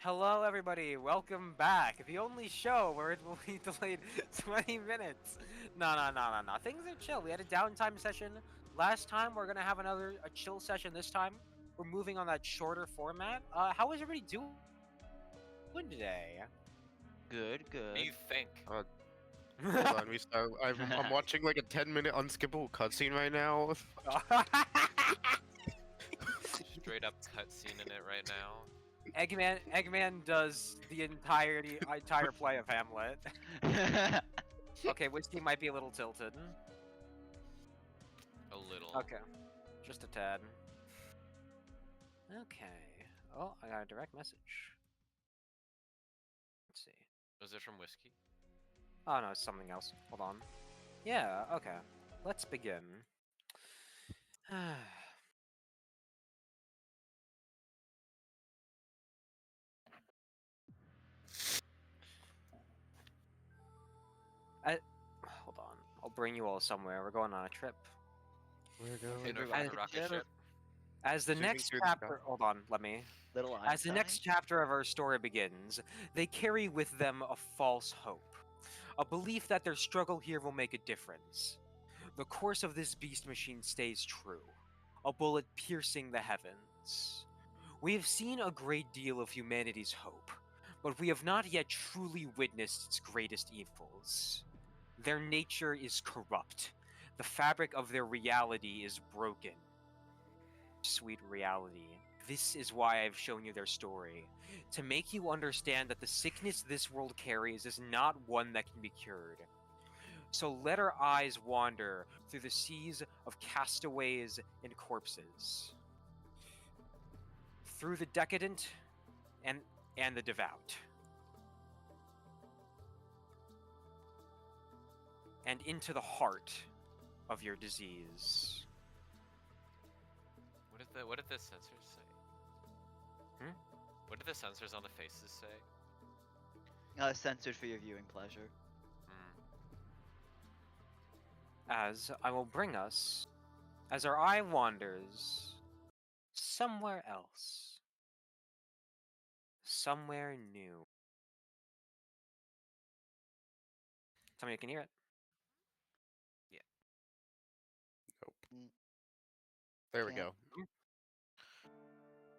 Hello, everybody. Welcome back. The only show where it will be delayed 20 minutes. No. Things are chill. We had a downtime session last time. We're gonna have a chill session this time. We're moving on that shorter format. How is everybody doing today? Good, What do good. you think? Hold on, I'm watching like a 10-minute unskippable cutscene right now. Straight up cutscene in it right now. Eggman does the entire play of Hamlet. Okay, Whiskey might be a little tilted. A little. Okay, just a tad. Okay. Oh, I got a direct message. Let's see. Was it from Whiskey? Oh no, it's something else. Hold on. Yeah, okay. Let's begin. Hold on. I'll bring you all somewhere. We're going on a trip. We're going In a Rocket rocket ship. ship. As the Zooming next through the chapter... sky. Hold on, let me... Little As the Einstein. next chapter of our story begins, they carry with them a false hope. A belief that their struggle here will make a difference. The course of this beast machine stays true. A bullet piercing the heavens. We have seen a great deal of humanity's hope, but we have not yet truly witnessed its greatest evils. Their nature is corrupt. The fabric of their reality is broken. Sweet reality. This is why I've shown you their story. To make you understand that the sickness this world carries is not one that can be cured. So let our eyes wander through the seas of castaways and corpses. Through the decadent and the devout. And into the heart of your disease. What did the sensors say? Hmm? What did the sensors on the faces say? Censored for your viewing pleasure. As I will bring us, as our eye wanders, somewhere else. Somewhere new. Tell me you can hear it. Nope. Mm, There we Can't. go.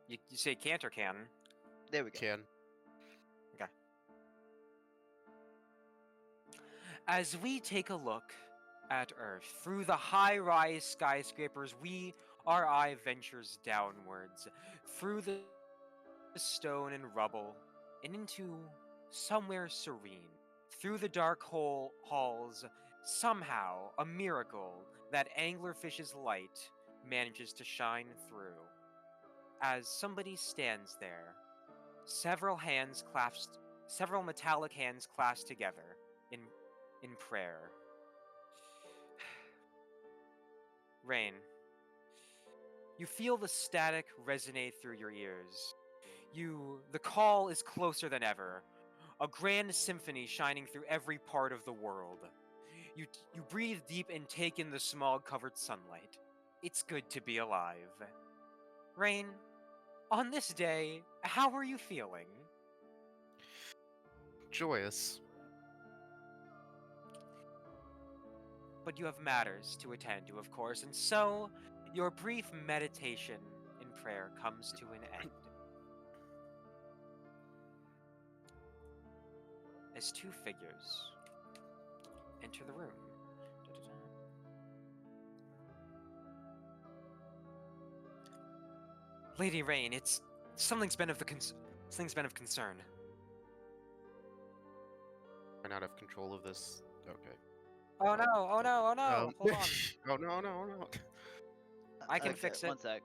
You say can't or can? There we go. Can. Okay. As we take a look at Earth through the high-rise skyscrapers, our eye ventures downwards through the stone and rubble and into somewhere serene. Through the dark halls, somehow a miracle that anglerfish's light manages to shine through. As somebody stands there, several metallic hands clasped together in prayer. Rain. You feel the static resonate through your ears. The call is closer than ever. A grand symphony shining through every part of the world. You breathe deep and take in the smog-covered sunlight. It's good to be alive. Rain, on this day, how are you feeling? Joyous. But you have matters to attend to, of course, and so your brief meditation and prayer comes to an end. As two figures enter the room. Lady Rain, something's been of concern. I'm out of control of this. Okay. Oh no! Oh no! Oh no! Hold on. Oh no. I can Okay, fix it. One sec.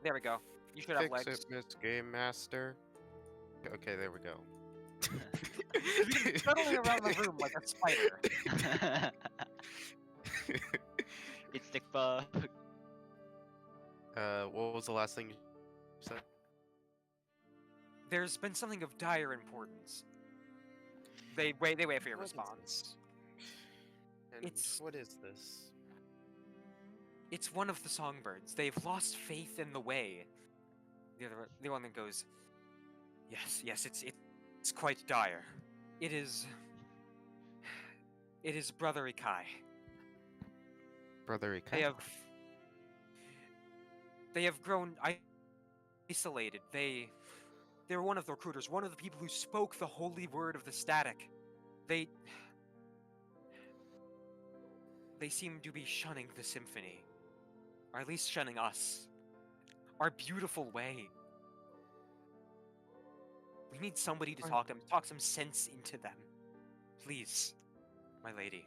There we go. You should have Fix legs. it, Miss Game Master. Okay, there we go. Scuttling around the room like a spider. It's the bug. What was the last thing you said? There's been something of dire importance. They wait for your What is response. And It's- what is this? It's one of the songbirds. They've lost faith in the way. The other one that goes, Yes, it's quite dire. It is. It is Brother Ikai. Brother They Ikai. have. They have grown isolated. They were one of the recruiters, one of the people who spoke the holy word of the static. They. They seem to be shunning the symphony. Or at least shunning us. Our beautiful way. We need somebody to talk them, talk some sense into them. Please, my lady.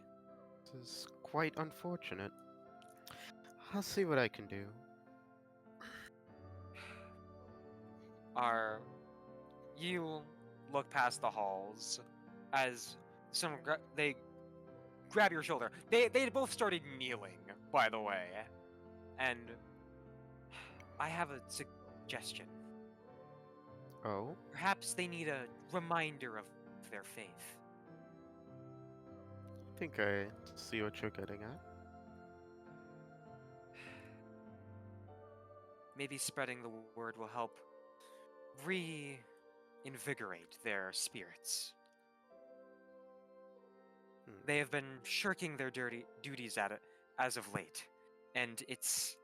This is quite unfortunate. I'll see what I can do. You look past the halls as they grab your shoulder. They both started kneeling, by the way, and I have a suggestion. Oh? Perhaps they need a reminder of their faith. I think I see what you're getting at. Maybe spreading the word will help reinvigorate their spirits. They have been shirking their duties at it as of late, and it's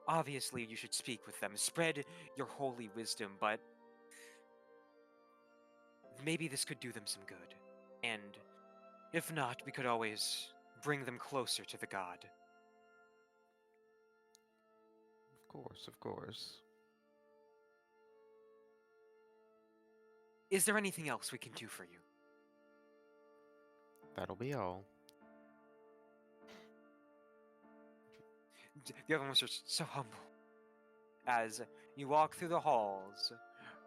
obviously you should speak with them, spread your holy wisdom, but maybe this could do them some good. And if not, we could always bring them closer to the god. Of course, of course. Is there anything else we can do for you? That'll be all. The other ones are so humble. As you walk through the halls,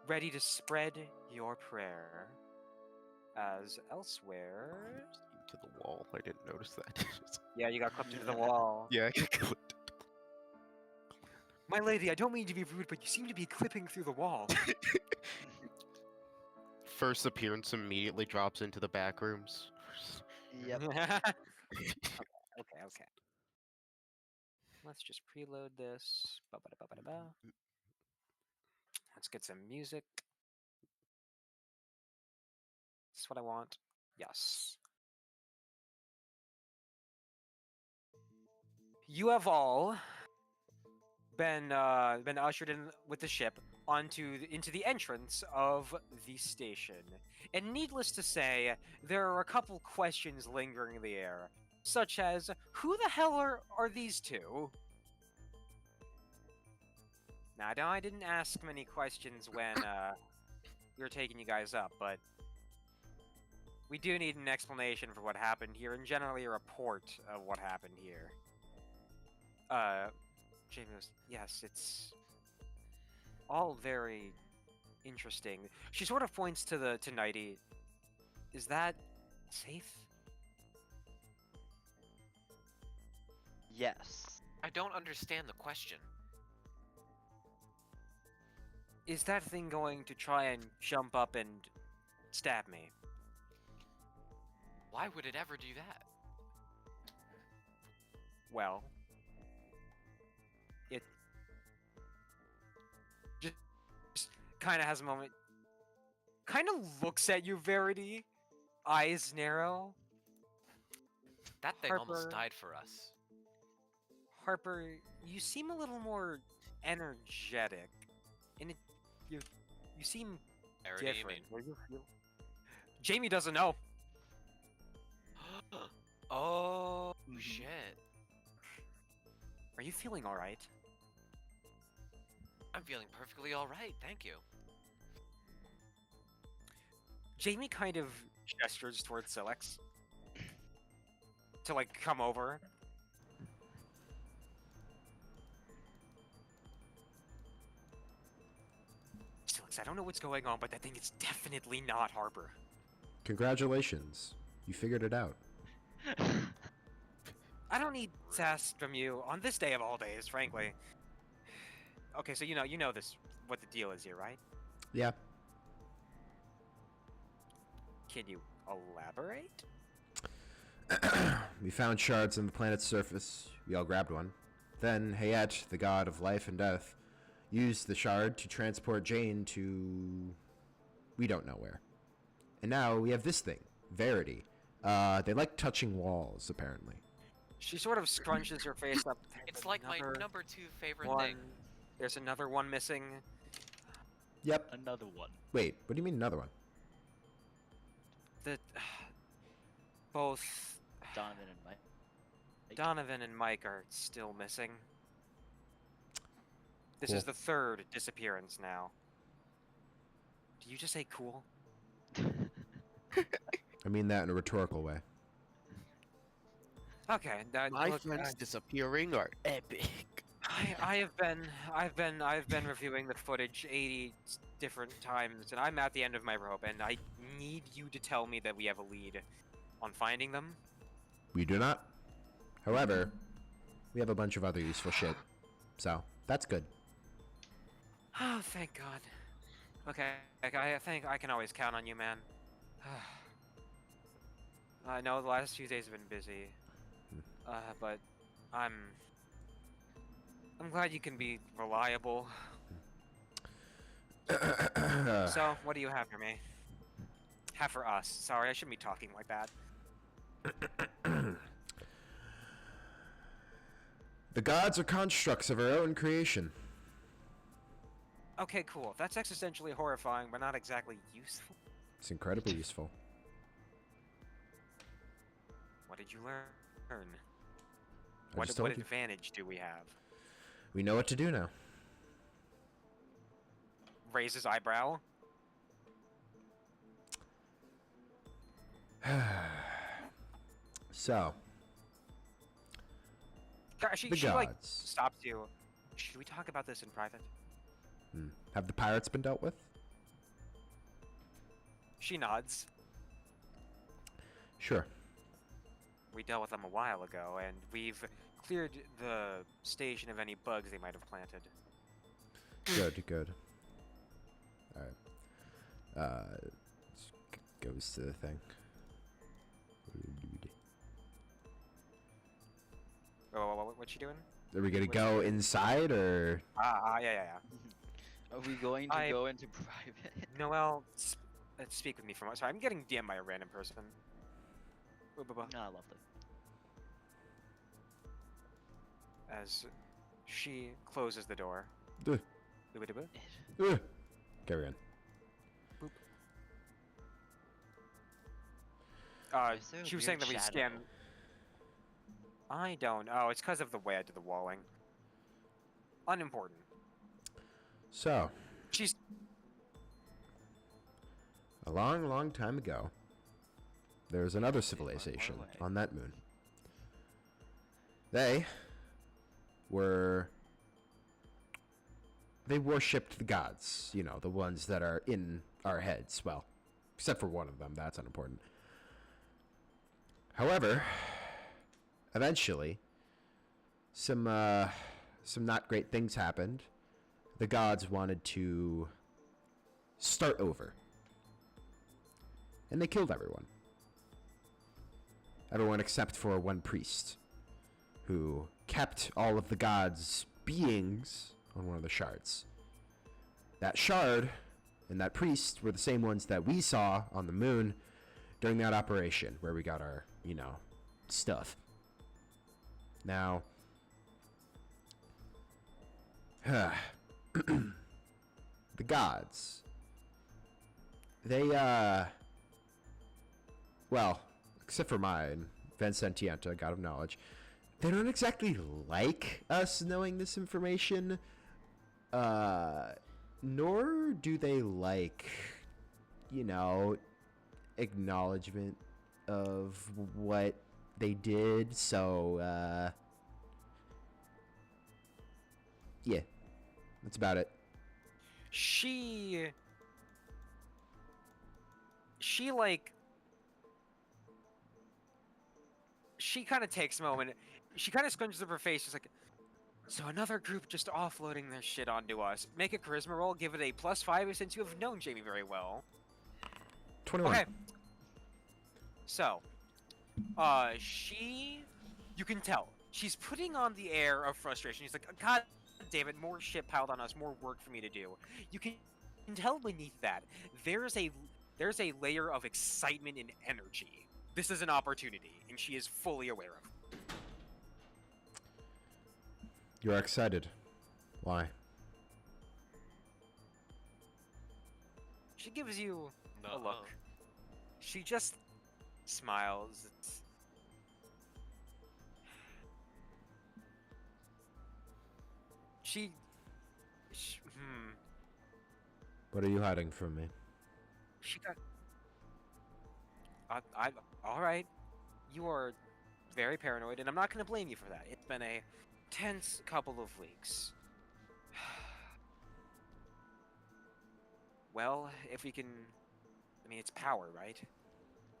ready to spread your prayer. As elsewhere... To the wall. I didn't notice that. Yeah, you got clipped into the wall. Yeah, I got clipped. My lady, I don't mean to be rude, but you seem to be clipping through the wall. First appearance immediately drops into the back rooms. Yep. Okay. Let's just preload this. Ba-ba-da-ba-ba-da-ba. Let's get some music. Is this what I want? Yes. You have all been ushered in with the ship into the entrance of the station. And needless to say, there are a couple questions lingering in the air, such as, who the hell are these two? Now, I didn't ask many questions when we were taking you guys up, but we do need an explanation for what happened here, and generally a report of what happened here. Jamie goes, yes, it's all very interesting. She sort of points to Nighty. Is that safe? Yes. I don't understand the question. Is that thing going to try and jump up and stab me? Why would it ever do that? Well, it just kind of has a moment. Kind of looks at you, Verity. Eyes narrow. That thing almost Harper. died for us. Harper, you seem a little more energetic, and you seem Arity, you different. mean? Were you? Jamie doesn't know. Oh, Mhm. shit. Are you feeling all right? I'm feeling perfectly alright, thank you. Jamie kind of gestures towards Silex to like come over. Silex, I don't know what's going on, but that thing is definitely not Harper. Congratulations. You figured it out. I don't need sass from you on this day of all days, frankly. Okay, so you know this, what the deal is here, right? Yeah. Can you elaborate? We found shards on the planet's surface. We all grabbed one. Then Hayat, the god of life and death, used the shard to transport Jane to we don't know where. And now we have this thing, Verity. They like touching walls, apparently. She sort of scrunches her face up. It's like my Another number 2 favorite one. thing. There's another one missing. Yep. Another one. Wait, what do you mean another one? The both Donovan and Mike. Donovan and Mike are still missing. This Cool. is the third disappearance now. Do you just say cool? I mean that in a rhetorical way. Okay. My Look, friends disappearing are epic. I've been reviewing the footage 80 different times, and I'm at the end of my rope, and I need you to tell me that we have a lead on finding them. We do not. However, we have a bunch of other useful shit. So, that's good. Oh, thank God. Okay, I think I can always count on you, man. I know the last few days have been busy, but I'm glad you can be reliable. So, what do you have for me? Have for us. Sorry, I shouldn't be talking like that. The gods are constructs of our own creation. Okay, cool. That's existentially horrifying, but not exactly useful. It's incredibly useful. What did you learn? I What just told you. advantage do we have? We know what to do now. Raise his eyebrow. So, She the like gods. stops you. Should we talk about this in private? Have the pirates been dealt with? She nods. Sure. We dealt with them a while ago, and we've cleared the station of any bugs they might have planted. Good, good. Alright. Goes to the thing. Oh, what's she doing? Are we gonna go inside or? Yeah. Are we going to I- go into private? Noelle, speak with me for a moment. Sorry, I'm getting DM'd by a random person. Ah, lovely. As she closes the door. Duh. Dooba-dooba. Carry on. Is there a She was weird saying that we shadow? scanned. I don't. Oh, it's because of the way I did the walling. Unimportant. So, She's. a long, long time ago, there was another civilization away. on that moon. They worshipped the gods, you know, the ones that are in our heads. Well, except for one of them, that's unimportant. However, eventually, some not great things happened. The gods wanted to start over. And they killed everyone. Everyone except for one priest, who kept all of the gods' beings on one of the shards. That shard and that priest were the same ones that we saw on the moon during that operation where we got our, you know, stuff. Now, the gods, they, well, except for mine, Vincentienta, God of Knowledge, they don't exactly like us knowing this information, nor do they like, you know, acknowledgement of what they did, so, yeah, that's about it. She like. She kind of takes a moment. She kind of scrunches up her face. She's like, so another group just offloading their shit onto us. Make a charisma roll. Give it a +5 since you have known Jamie very well. 21. Okay. So, you can tell she's putting on the air of frustration. She's like, God damn it, more shit piled on us, more work for me to do. You can tell beneath that there's a layer of excitement and energy. This is an opportunity, and she is fully aware of it. You're excited. Why? She gives you a No. look. She just smiles. She What are you hiding from me? She got. All right. You are very paranoid, and I'm not going to blame you for that. It's been a tense couple of weeks. Well, if we can, I mean, it's power, right?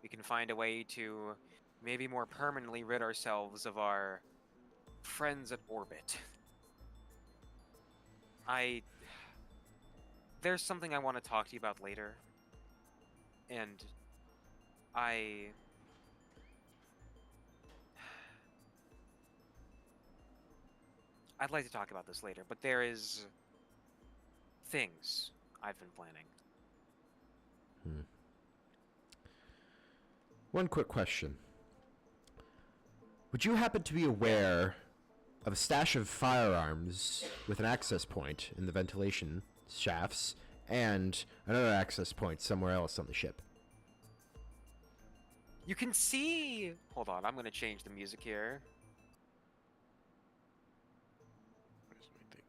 We can find a way to maybe more permanently rid ourselves of our friends at orbit. There's something I want to talk to you about later. And I'd like to talk about this later, but there is things I've been planning. One quick question. Would you happen to be aware of a stash of firearms with an access point in the ventilation shafts and another access point somewhere else on the ship? You can see... Hold on, I'm going to change the music here.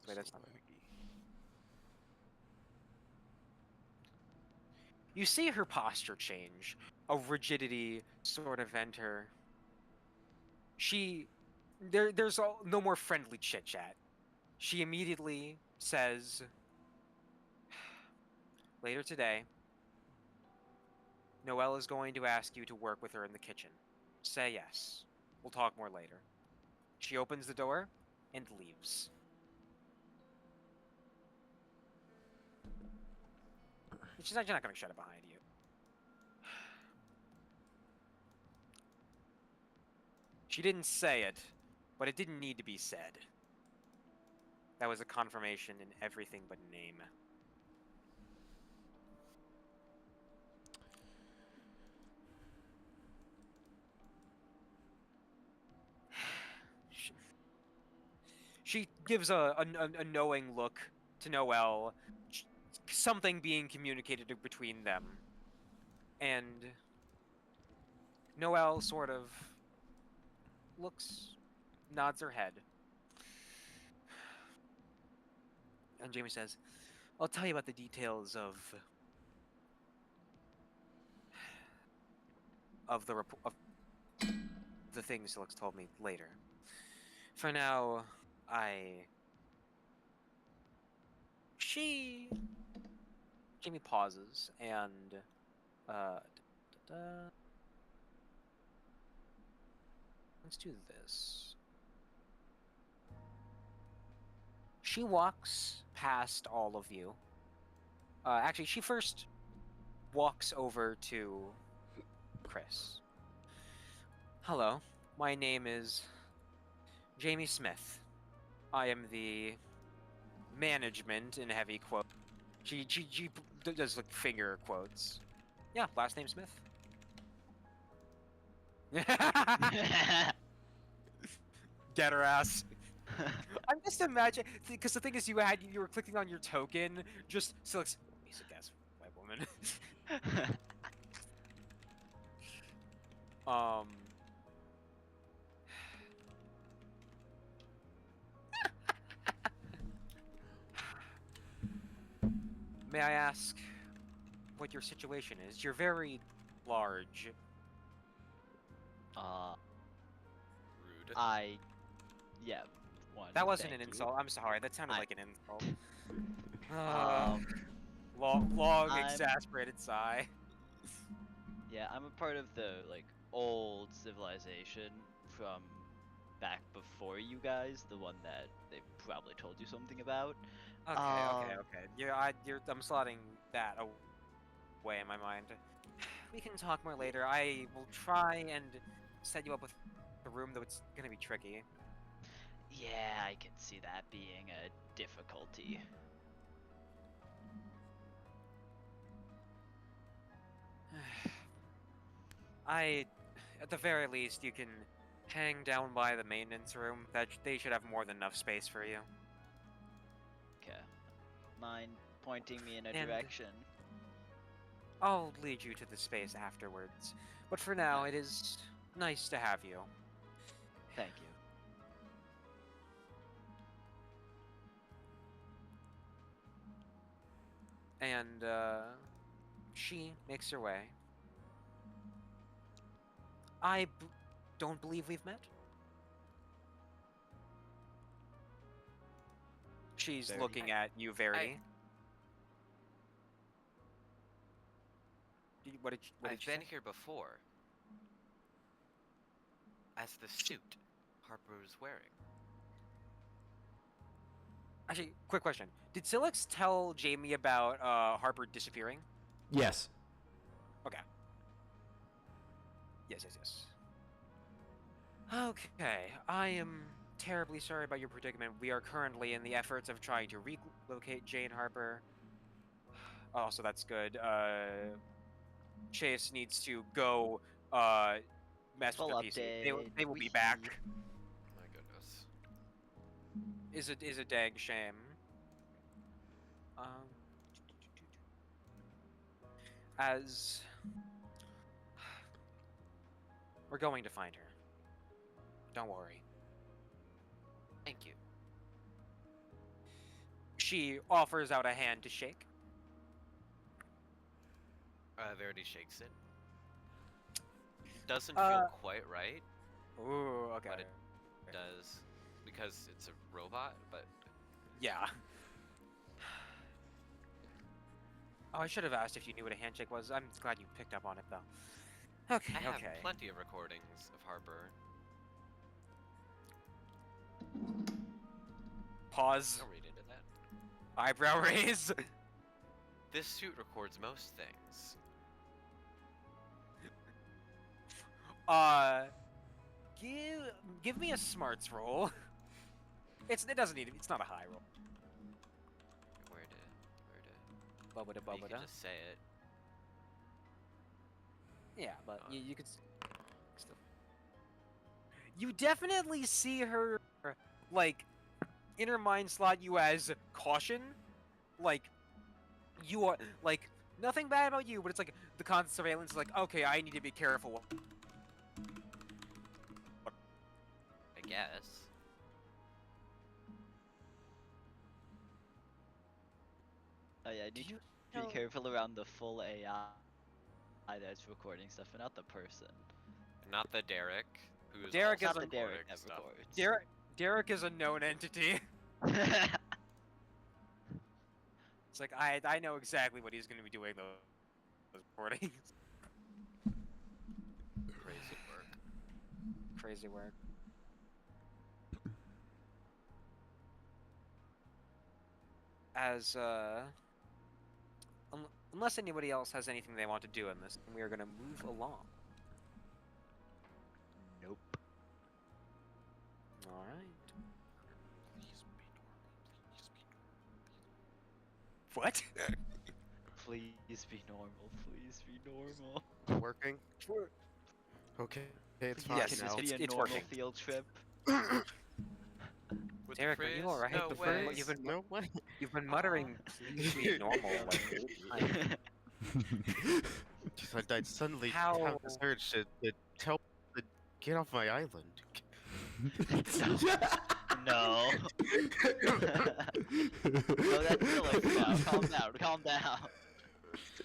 Wait, that's not... You see her posture change. A rigidity sort of enter. There's no more friendly chit-chat. She immediately says, later today, Noelle is going to ask you to work with her in the kitchen. Say yes. We'll talk more later. She opens the door and leaves. She's not going to shut it behind you. She didn't say it, but it didn't need to be said. That was a confirmation in everything but name. She gives a knowing look to Noelle, something being communicated between them. And Noelle sort of looks, nods her head. And Jamie says, I'll tell you about the details of the things Silix told me later. For now, Jamie pauses and let's do this. She walks past all of you. Actually, she first walks over to Chris. Hello, my name is Jamie Smith. I am the management in heavy quote. She does like finger quotes. Yeah, last name Smith. Get her ass. I'm just imagining, because the thing is, you were clicking on your token, just selects basic ass white woman. May I ask what your situation is? You're very large. Rude. Yeah. That wasn't an thank you. insult. I'm sorry. That sounded like an insult. Um, Long, I'm- exasperated sigh. Yeah, I'm a part of the old civilization from back before you guys, the one that they probably told you something about. Okay. Um, I'm slotting that away in my mind. We can talk more later. I will try and set you up with a room, though it's gonna be tricky. Yeah, I can see that being a difficulty. At the very least, you can hang down by the maintenance room. They should have more than enough space for you. Okay. Mind pointing me in a And- direction? I'll lead you to the space afterwards. But for now, Okay. it is nice to have you. Thank you. And she makes her way. Don't believe we've met. She's Verity. looking at you, Verity. What did I've she been say? here before. As the suit Harper was wearing. Actually, quick question. Did Silix tell Jamie about Harper disappearing? Yes. Okay. Yes. Okay, I am terribly sorry about your predicament. We are currently in the efforts of trying to relocate Jane Harper. Oh, so that's good. Chase needs to go mess Full with the PC. update. They will be Wee. back. My goodness. Is a dang shame. As we're going to find her. Don't worry. Thank you. She offers out a hand to shake. Verity shakes it. Doesn't Uh, feel quite right, Ooh, okay. but it does because it's a robot, but Yeah. Oh, I should have asked if you knew what a handshake was. I'm glad you picked up on it, though. Okay, I have okay. plenty of recordings of Harper. Pause. Don't read into that. Eyebrow raise. This suit records most things. Give me a smarts roll. It doesn't need. It's not a high roll. Where to? Bubba da You bubba can da. just say it. Yeah, but you could. Still. You definitely see her, like, in her mind slot you as caution, like, you are like nothing bad about you, but it's like the constant surveillance is like, okay, I need to be careful. I guess. Oh yeah, I Do need you to know- be careful around the full AI that's recording stuff, and not the person. Not the Derek, who's Derek also is Not the recording Derek that stuff. records. Derek is a known entity. It's like I know exactly what he's going to be doing those recordings. Crazy work. Crazy work. As unless anybody else has anything they want to do in this, we are going to move along. Nope. All right. What? Please be normal. Please be normal. Working? Okay. It's fine Yes, Can now. this be a it's normal working. field trip? With Derek, are Chris, you all right? no You've way. been No way. You've been muttering "Please be normal" like 8 times. I suddenly How- have this urge to tell to get off my island. No. No, that's silly. Now, calm down. Calm down.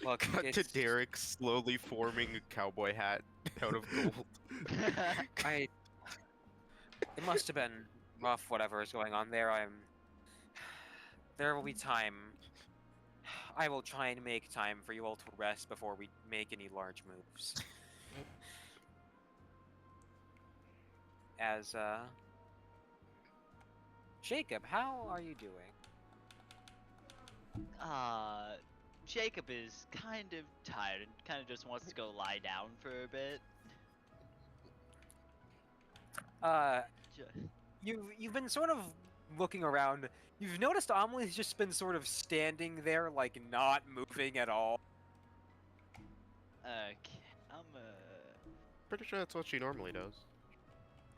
Look, Cut to it's- Derek slowly forming a cowboy hat out of gold. It must have been rough, whatever is going on there. There will be time. I will try and make time for you all to rest before we make any large moves. As, Jacob, how are you doing? Jacob is kind of tired and kind of just wants to go lie down for a bit. Uh, Ju- you've been sort of looking around, you've noticed Amelie's just been sort of standing there, like not moving at all. Okay, Pretty sure that's what she normally does.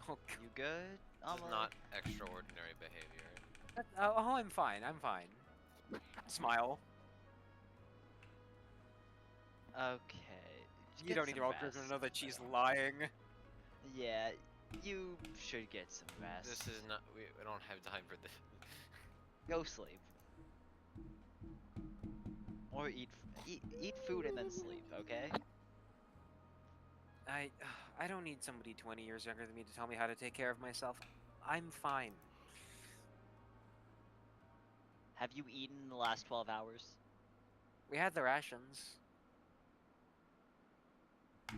Oh, you good? This is not extraordinary behavior. oh, I'm fine. I'm fine. Smile. Okay. You get don't need some to roll rest, to know that she's Symphony. lying. Yeah, you should get some rest. This is not. We don't have time for this. Go sleep. Or eat food and then sleep, okay? I don't need somebody 20 years younger than me to tell me how to take care of myself. I'm fine. Have you eaten in the last 12 hours? We had the rations.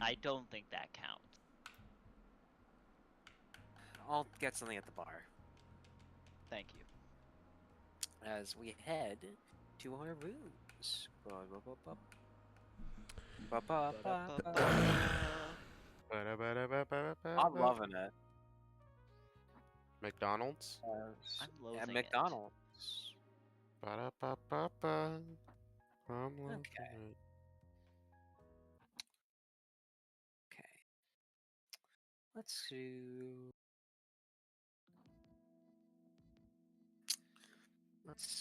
I don't think that counts. I'll get something at the bar. Thank you. As we head to our rooms. I'm loving it. McDonald's. I'm Yeah, loathing it. McDonald's. Ba-da-ba-ba-ba. I'm loving Okay. it. Okay. Let's do.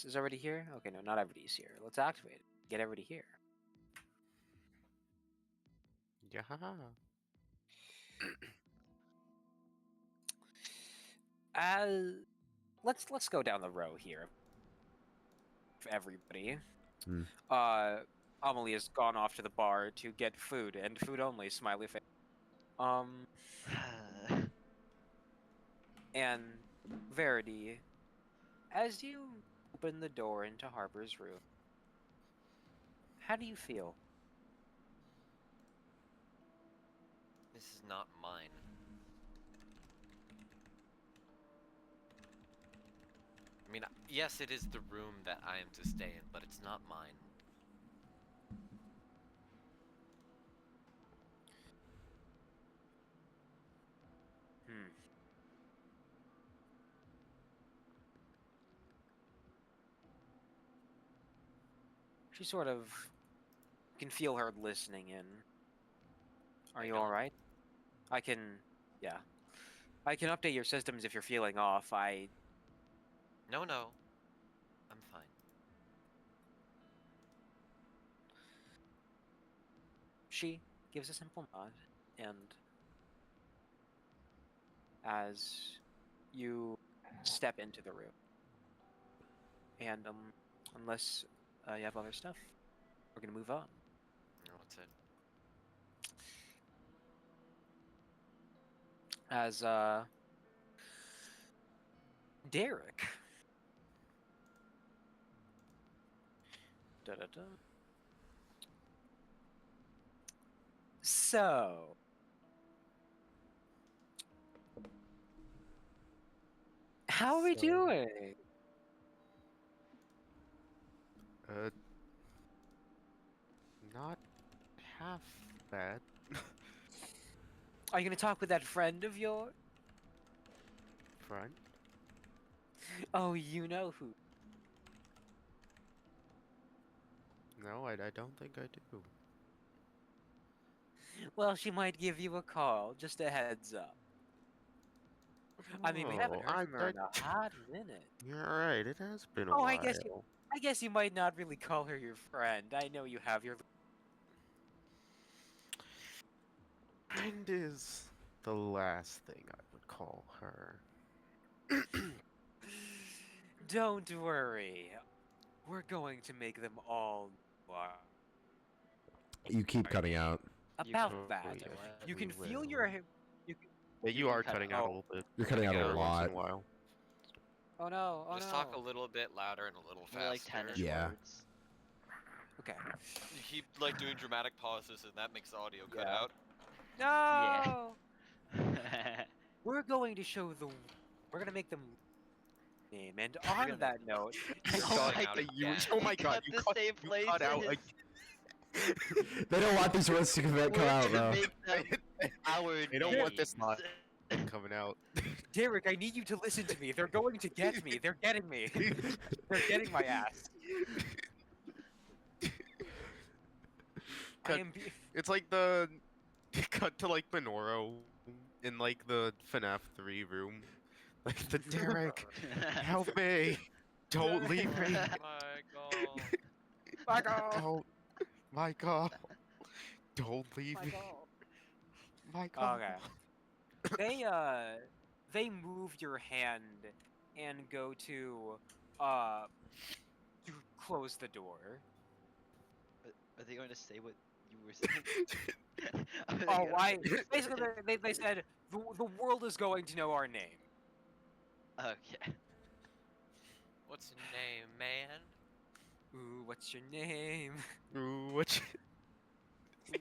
Is everybody here? Okay, no, not everybody's here. Let's activate it. Get everybody here. Yeah. Let's go down the row here. For everybody. Hmm. Amelie has gone off to the bar to get food and food only. Smiley face. And Verity, as you open the door into Harper's room, how do you feel? This is not mine. I mean, yes, it is the room that I am to stay in, but it's not mine. Hmm. She sort of. You can feel her listening in. Are I you don't. alright? I can. Yeah. I can update your systems if you're feeling off. No, I'm fine. She gives a simple nod, and as you step into the room, and unless you have other stuff, we're gonna move on. No, that's it. As Derek. Da-da-da. So, how are we So- doing? Not half bad. Are you gonna talk with that friend of yours? Friend? Oh, you know who. No, I don't think I do. Well, she might give you a call. Just a heads up. I mean, we haven't Oh, heard from her in a hot minute. You're right. It has been a Oh, while. I guess you might not really call her your friend. I know you have your. Friend is the last thing I would call her. Don't worry. We're going to make them all You keep cutting out. about Oh, that. yes, You we can feel will. your. Yeah, you can are cut cutting out. out a little bit. You're cutting out Yeah, a every Once lot. in a while. Oh no! Oh Just no! talk a little bit louder and a little More like faster. 10-ish Yeah. words. Okay. You keep like doing dramatic pauses, and that makes the audio cut Yeah. out. No! Yeah. We're going to show the. We're gonna make them. Name and on gonna that make note. You're Oh cutting my out God. again. Oh my He god, cut you the cut, same you place cut in out his- They don't want these words to come We're out, gonna though. make them our They don't want this names. lot coming out. Derek, I need you to listen to me. They're going to get me. They're getting me. They're getting my ass. I Cut. am. It's like the cut to like Minoru in like the FNAF 3 room. Like the Derek, help me! Don't leave me! Michael. Michael. Don't, Michael! Don't leave me, Michael. Michael! Okay. They move your hand and go to to close the door. Are they going to say what you were saying? Are they Oh, gonna- basically they said the world is going to know our name. Okay. What's your name, man? Ooh, what's your name? Ooh, what?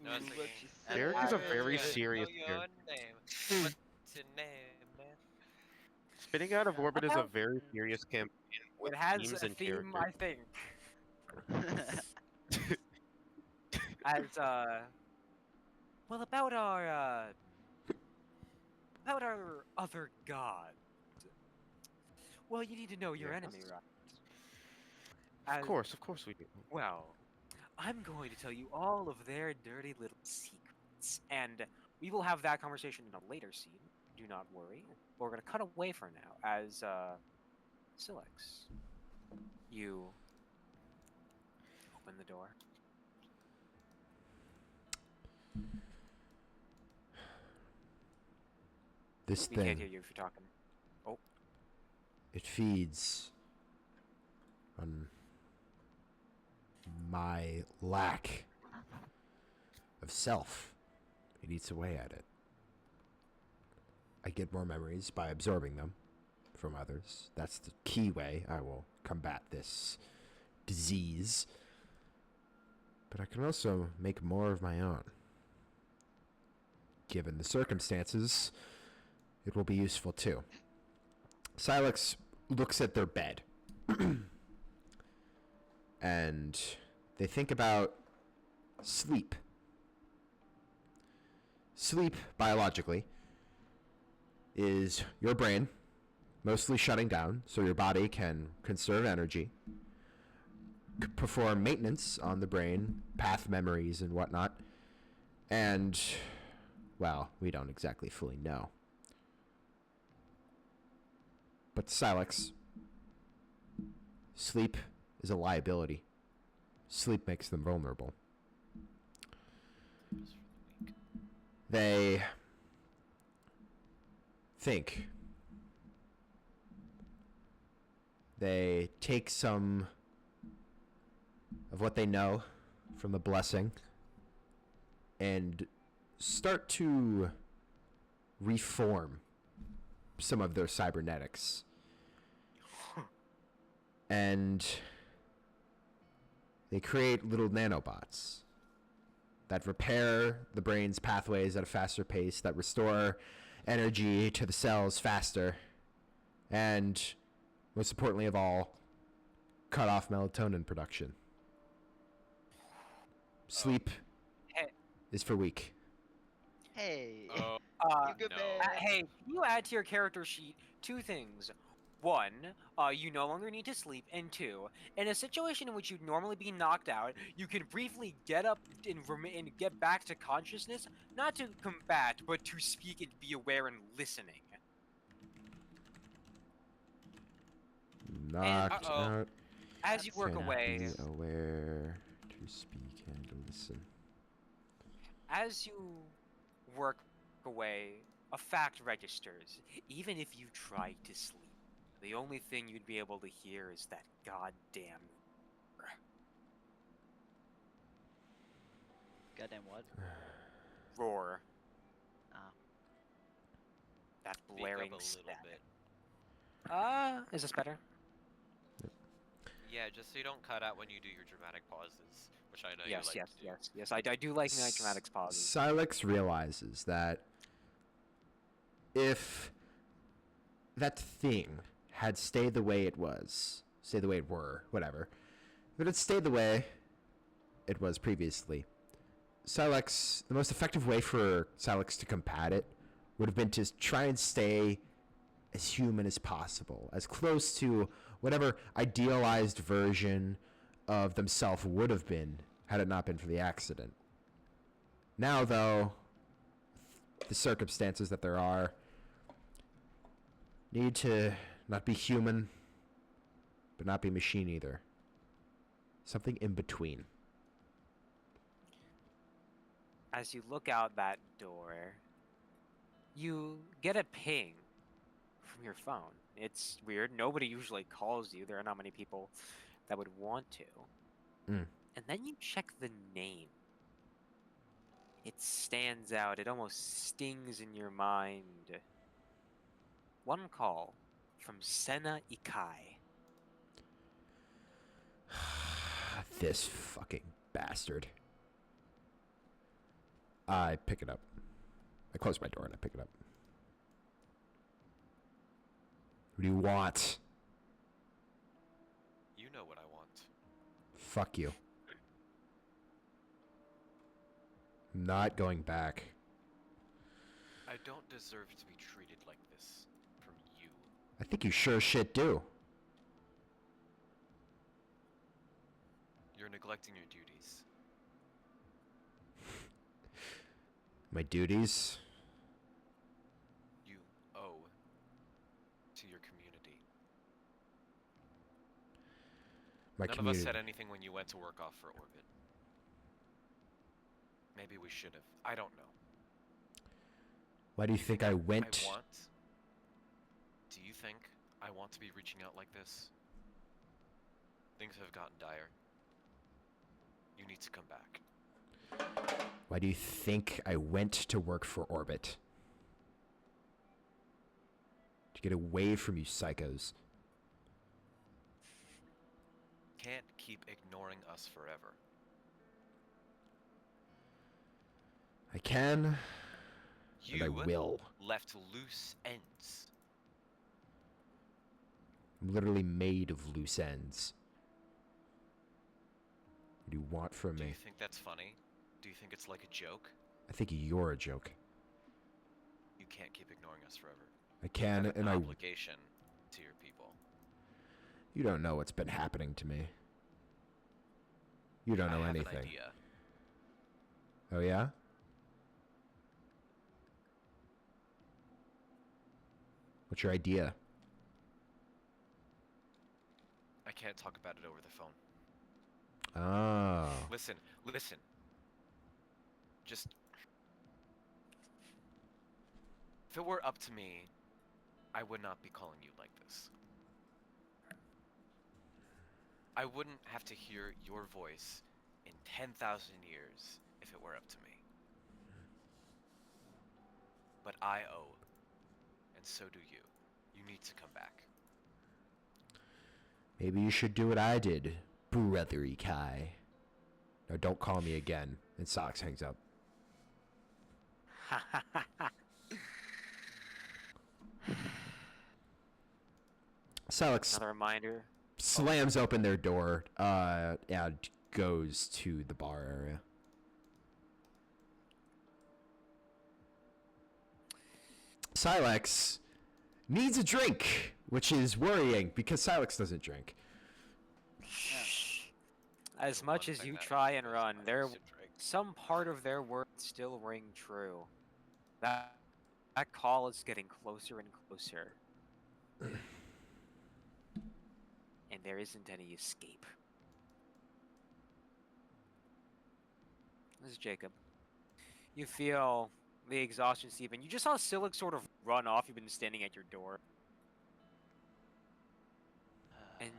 No, I was Ooh, thinking, what you Derek is a say? very "Everyone's serious gonna know your character. name. What's your name, man? Spinning Out of Orbit is a Well, very serious campaign with It has themes a and theme, characters. I think. As well about our other god. Well, you need to know your enemy, Yes. right? Of course we do. Well, I'm going to tell you all of their dirty little secrets, and we will have that conversation in a later scene. Do not worry. We're going to cut away for now, as Silex, you open the door. This We can't thing, hear you if you're talking. Oh, it feeds on my lack of self. It eats away at it. I get more memories by absorbing them from others. That's the key way I will combat this disease. But I can also make more of my own. Given the circumstances, it will be useful too. Silex looks at their bed. And they think about sleep. Sleep, biologically, is your brain mostly shutting down so your body can conserve energy, perform maintenance on the brain, path memories and whatnot, and, well, we don't exactly fully know. But Silex, sleep is a liability. Sleep makes them vulnerable. Just for the week. They think. They take some of what they know from the blessing and start to reform some of their cybernetics. And they create little nanobots that repair the brain's pathways at a faster pace, that restore energy to the cells faster, and most importantly of all, cut off melatonin production. Sleep Hey. is for weak. Hey. Oh, You good no. man. hey, can you add to your character sheet two things? One, you no longer need to sleep, and two, in a situation in which you'd normally be knocked out, you can briefly get up and get back to consciousness, not to combat, but to speak and be aware and listening. Knocked Uh-oh. out. As you work Can away, be aware to speak and listen. as you work away, a fact registers. Even if you try to sleep, the only thing you'd be able to hear is that goddamn Goddamn what? roar. Ah. That Speak up blaring a little static. bit. Is this better? Yeah, just so you don't cut out when you do your dramatic pauses, which I know Yes, you like yes, to do. yes. I do like my dramatics pauses. Silex realizes that if that thing had stayed the way it was, stayed the way it were, whatever, if it had stayed the way it was previously, Silex, the most effective way for Silex to combat it would have been to try and stay as human as possible, as close to whatever idealized version of themselves would have been had it not been for the accident. Now, though, the circumstances that there are need to not be human, but not be machine either. Something in between. As you look out that door, you get a ping from your phone. It's weird. Nobody usually calls you. There are not many people that would want to. Mm. And then you check the name. It stands out. It almost stings in your mind. One call from Senna Ikai. This fucking bastard. I pick it up. I close my door and I pick it up. What do you want? You know what I want. Fuck you. I'm not going back. I don't deserve to be treated like this from you. I think you sure as shit do. You're neglecting your duties. My duties? You owe to your community. My None community. of us said anything when you went to work off for orbit. Maybe we should have. I don't know. Why do you think I went? Do you think I want to be reaching out like this? Things have gotten dire. You need to come back. Why do you think I went to work for Orbit? To get away from you psychos. Can't keep ignoring us forever. I can, and I You will. left loose ends. I'm literally made of loose ends. What do you want from Do me? you think that's funny? Do you think it's like a joke? I think you're a joke. You can't keep ignoring us forever. I You can, have and an I. obligation to your people. You don't know what's been happening to me. You don't know I have anything. An idea. Oh yeah? What's your idea? I can't talk about it over the phone. Oh. Listen. Just... If it were up to me, I would not be calling you like this. I wouldn't have to hear your voice in 10,000 years if it were up to me. But I owe, and so do you. You need to come back. Maybe you should do what I did, Brother Ikai. Now don't call me again. And Sox hangs up. Silex Another reminder. slams open their door and goes to the bar area. Silex needs a drink, which is worrying because Silex doesn't drink. As The much one as thing you that try and is run, my there music drink. some part of their words still ring true. That call is getting closer and closer. And there isn't any escape. This is Jacob. You feel the exhaustion seep in. You just saw Silic sort of run off. You've been standing at your door. And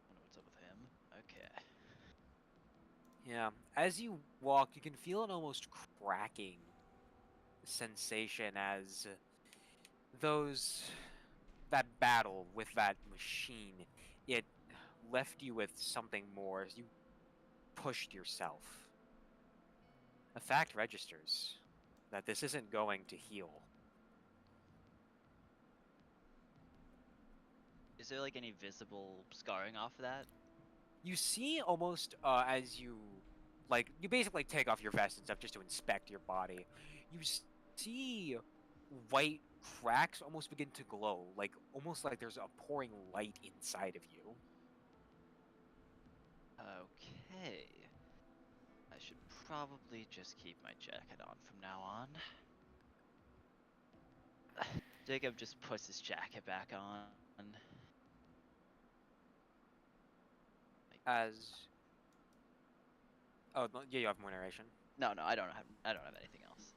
Wonder what's up with him. Okay. yeah, as you walk, you can feel an almost cracking sensation as that battle with that machine, it left you with something more as you pushed yourself. A fact registers that this isn't going to heal. Is there like any visible scarring off of that? You see almost as you basically take off your vest and stuff just to inspect your body. You see white cracks almost begin to glow, like almost like there's a pouring light inside of you. Okay. I should probably just keep my jacket on from now on. Jacob just puts his jacket back on. As oh no, yeah, you have more narration. No, I don't have anything else.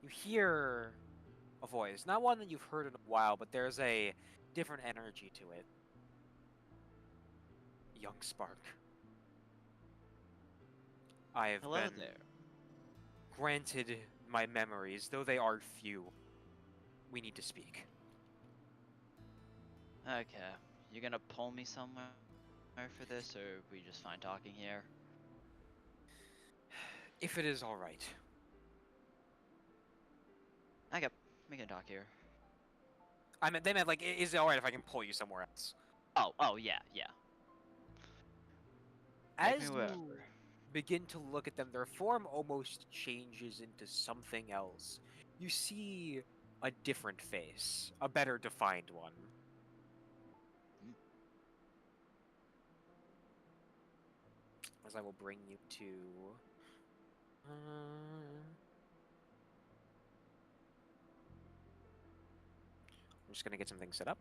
You hear a voice, not one that you've heard in a while, but there's a different energy to it. Young Spark. I have Hello been there. granted my memories, though they are few. We need to speak. Okay. You gonna pull me somewhere for this, or are we just fine talking here? If it is all right. Okay, we can talk here. They meant like, is it all right if I can pull you somewhere else? Oh, yeah. Take As me you wherever. begin to look at them, their form almost changes into something else. You see a different face, a better defined one. As I will bring you to. I'm just gonna get some things set up.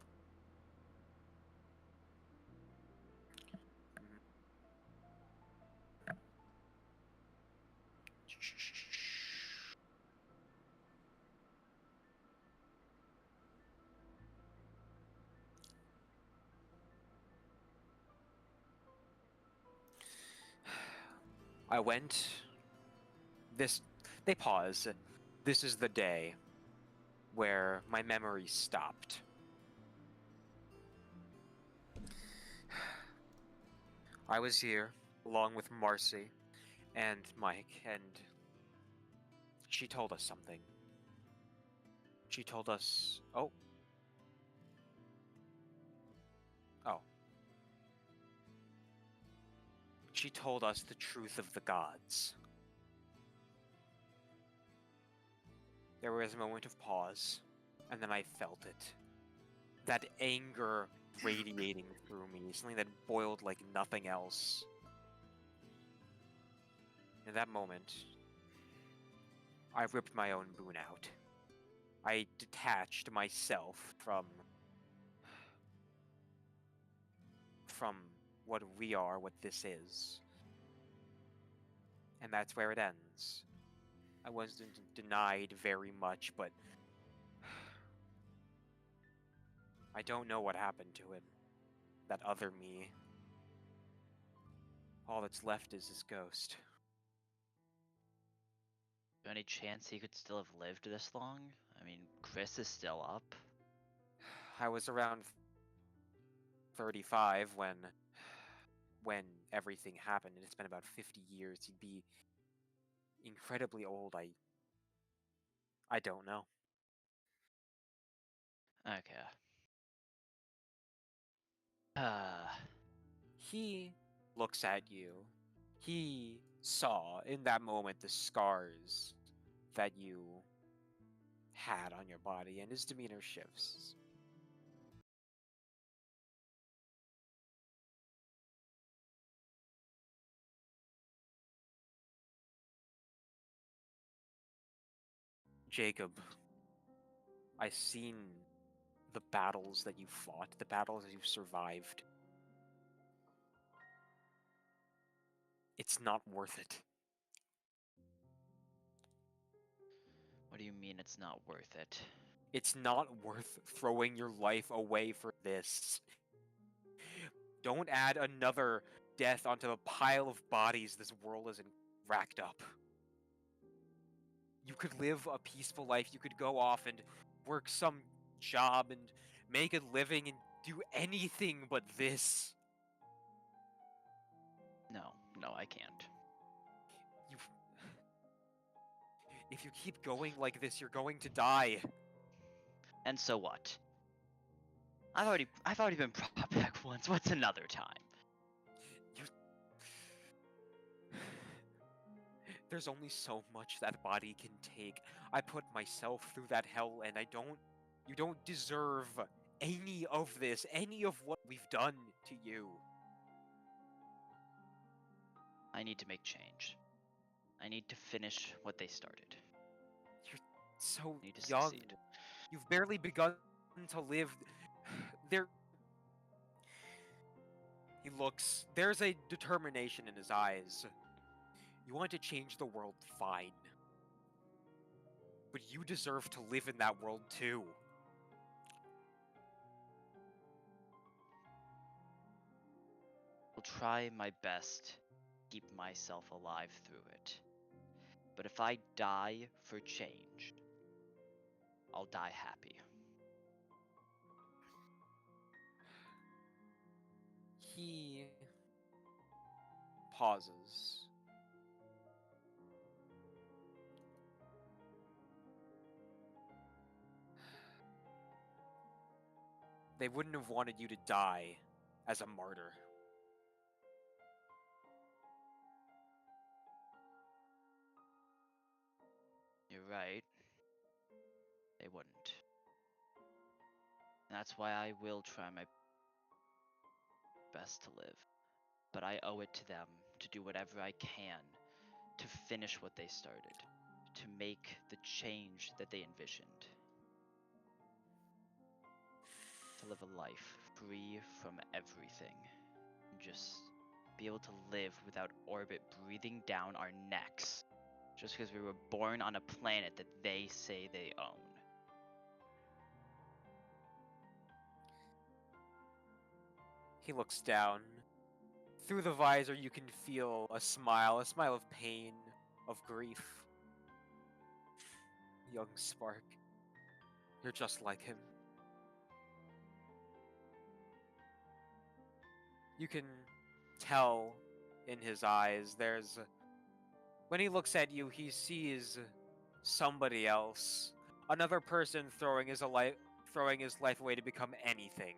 I went. They pause. This is the day where my memory stopped. I was here along with Marcy and Mike, and she told us something. She told us. Oh. She told us the truth of the gods. There was a moment of pause, and then I felt it. That anger radiating through me, something that boiled like nothing else. In that moment, I ripped my own boon out. I detached myself from what we are, what this is. And that's where it ends. I wasn't denied very much, but I don't know what happened to it. That other me. All that's left is his ghost. Any chance he could still have lived this long? I mean, Chris is still up. I was around 35 when everything happened, and it's been about 50 years. He'd be incredibly old. I don't know. Okay. He looks at you. He saw in that moment the scars that you had on your body, and his demeanor shifts. Jacob, I've seen the battles that you fought, the battles that you've survived. It's not worth it. What do you mean it's not worth it? It's not worth throwing your life away for this. Don't add another death onto the pile of bodies this world has racked up. You could live a peaceful life. You could go off and work some job and make a living and do anything but this. No, I can't. You... If you keep going like this, you're going to die. And so what? I've already been brought back once. What's another time? There's only so much that body can take. I put myself through that hell, and you don't deserve any of this, any of what we've done to you. I need to make change. I need to finish what they started. So I need to young. succeed. You've barely begun to live. There. He looks. There's a determination in his eyes. You want to change the world, fine. But you deserve to live in that world too. I'll try my best to keep myself alive through it. But if I die for change, I'll die happy. He pauses. They wouldn't have wanted you to die as a martyr. You're right. They wouldn't. And that's why I will try my best to live. But I owe it to them to do whatever I can to finish what they started, to make the change that they envisioned. To live a life free from everything. And just be able to live without orbit breathing down our necks. Just because we were born on a planet that they say they own. He looks down. Through the visor, you can feel a smile of pain, of grief. Young Spark, you're just like him. You can tell in his eyes, when he looks at you, he sees somebody else. Another person throwing his life away to become anything.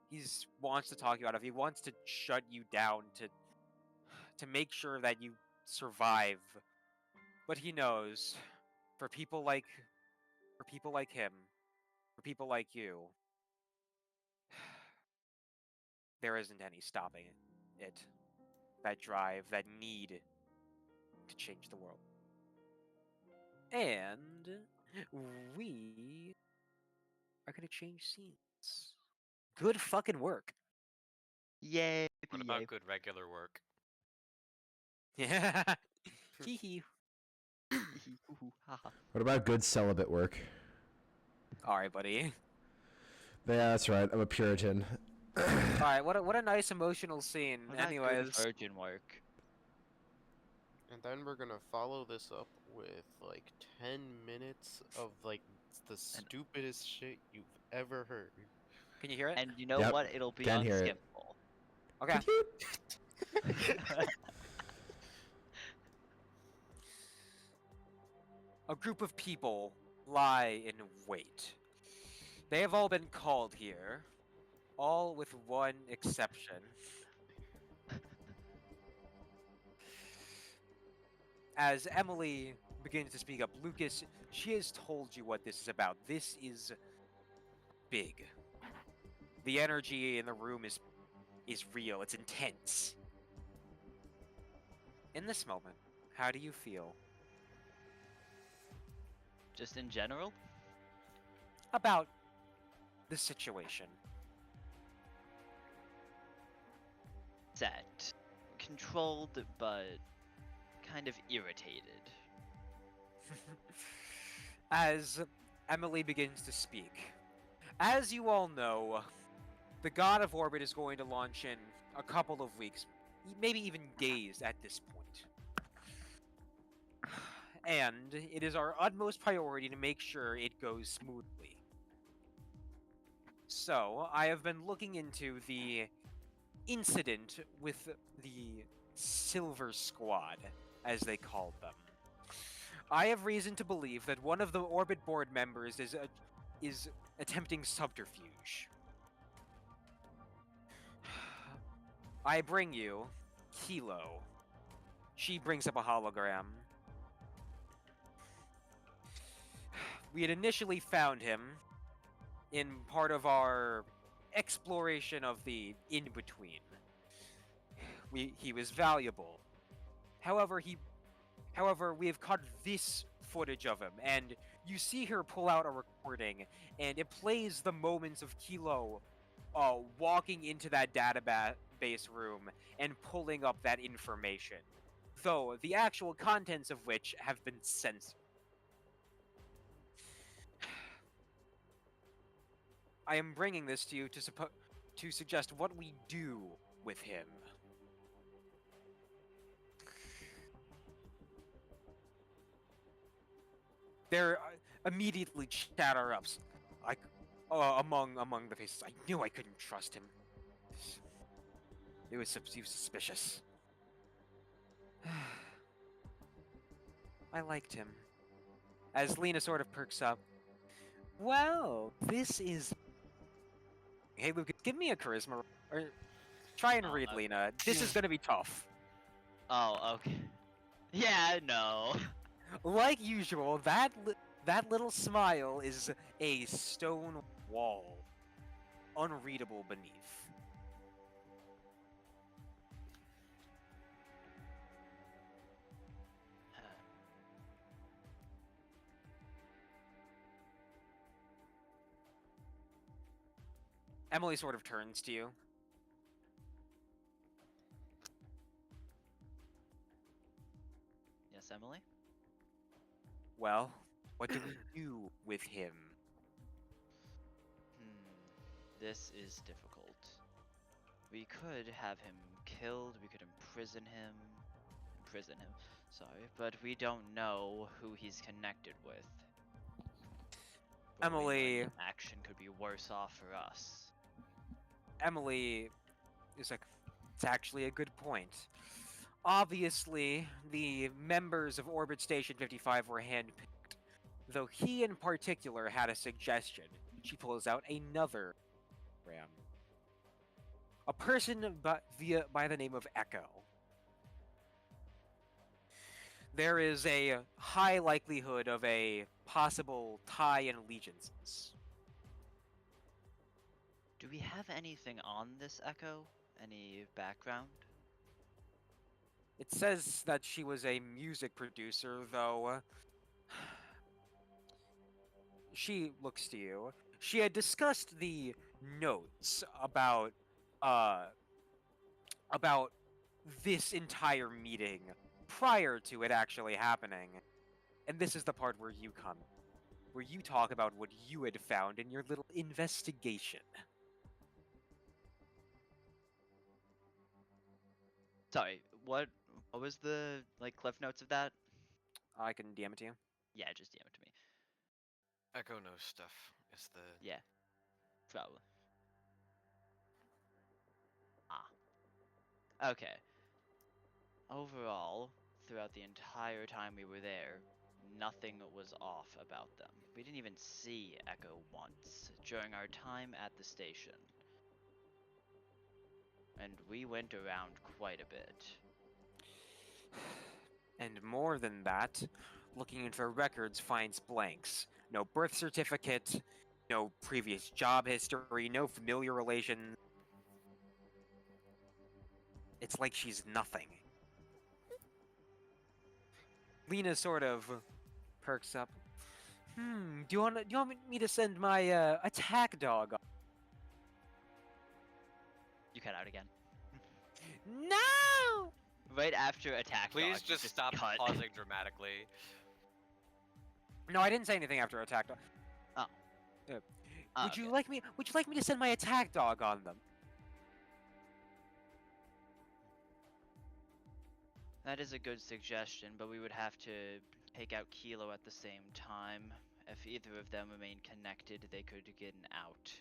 He wants to talk you out of. He wants to shut you down to make sure that you survive. But he knows, for people like him, for people like you, there isn't any stopping it. That drive, that need to change the world. And we are gonna change scenes. Good fucking work. Yay! What about good regular work? Yeah. Hee hee. What about good celibate work? Alright, buddy. Yeah, that's right. I'm a Puritan. Alright, what a nice emotional scene. What about good Anyways. virgin work? And then we're gonna follow this up with like 10 minutes of like the stupidest shit you've ever heard. Can you hear it? And you know Yep, what? It'll be can hear it. unskippable. Okay. A group of people lie in wait. They have all been called here, all with one exception. As Emily begins to speak up, Lucas, she has told you what this is about. This is big. The energy in the room is real. It's intense. In this moment, how do you feel Just in general? about the situation? Set. Controlled, but kind of irritated. As Emily begins to speak, as you all know, the God of Orbit is going to launch in a couple of weeks, maybe even days at this point. And it is our utmost priority to make sure it goes smoothly. So, I have been looking into the incident with the Silver Squad, as they called them. I have reason to believe that one of the Orbit board members is attempting subterfuge. I bring you Kilo. She brings up a hologram. We had initially found him in part of our exploration of the in-between. He was valuable. However, we have caught this footage of him, and you see her pull out a recording, and it plays the moments of Kilo walking into that database room and pulling up that information, though the actual contents of which have been censored. I am bringing this to you to suggest what we do with him. There immediately chatter ups, like among the faces. I knew I couldn't trust him. He was suspicious. I liked him. As Lena sort of perks up. Well, this is. Hey, Lucas, give me a charisma. Or try and read, Lena. This is gonna be tough. Oh, okay. Yeah, no. Like usual, that little smile is a stone wall, unreadable beneath. Emily sort of turns to you. Yes, Emily? Well, what do we do with him? This is difficult. We could have him killed, we could imprison him, sorry, but we don't know who he's connected with. But we know Emily- any action could be worse off for us. Emily is like, it's actually a good point. Obviously, the members of Orbit Station 55 were handpicked, though he in particular had a suggestion. She pulls out another ram. A person by the name of Echo. There is a high likelihood of a possible tie in allegiances. Do we have anything on this Echo? Any background? It says that she was a music producer, though. She looks to you. She had discussed the notes about this entire meeting prior to it actually happening. And this is the part where you come, where you talk about what you had found in your little investigation. Sorry, what was the cliff notes of that? I can DM it to you. Yeah, just DM it to me. Echo knows stuff. Is the Yeah. Probably. Okay. Overall, throughout the entire time we were there, nothing was off about them. We didn't even see Echo once during our time at the station. And we went around quite a bit. And more than that, looking into her records finds blanks. No birth certificate, no previous job history, no familiar relations. It's like she's nothing. Lena sort of perks up. Do you want me to send my attack dog? You cut out again. No! Right after attack Please dog, you just stop cut. pausing dramatically. No, I didn't say anything after attack dog. Would you like me to send my attack dog on them? That is a good suggestion, but we would have to take out Kilo at the same time. If either of them remain connected, they could get an out.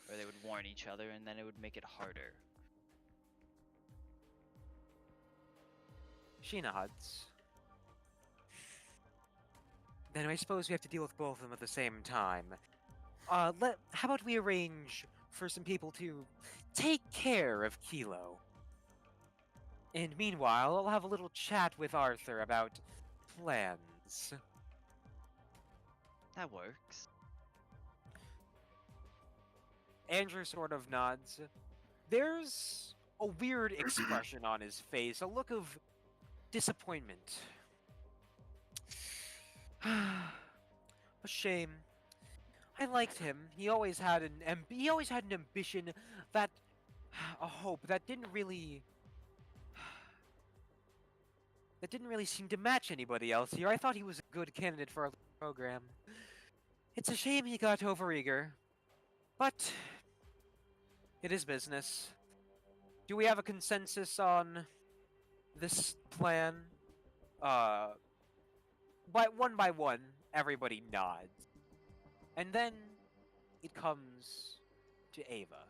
Or they would warn each other, and then it would make it harder. She nods. Then I suppose we have to deal with both of them at the same time. How about we arrange for some people to take care of Kilo? And meanwhile, I'll have a little chat with Arthur about plans. That works. Andrew sort of nods. There's a weird expression on his face, a look of disappointment. A shame. I liked him. He always had an ambition, that a hope that didn't really seem to match anybody else here. I thought he was a good candidate for our program. It's a shame he got overeager, but it is business. Do we have a consensus on this plan? Uh, by one, everybody nods. And then it comes to Ava.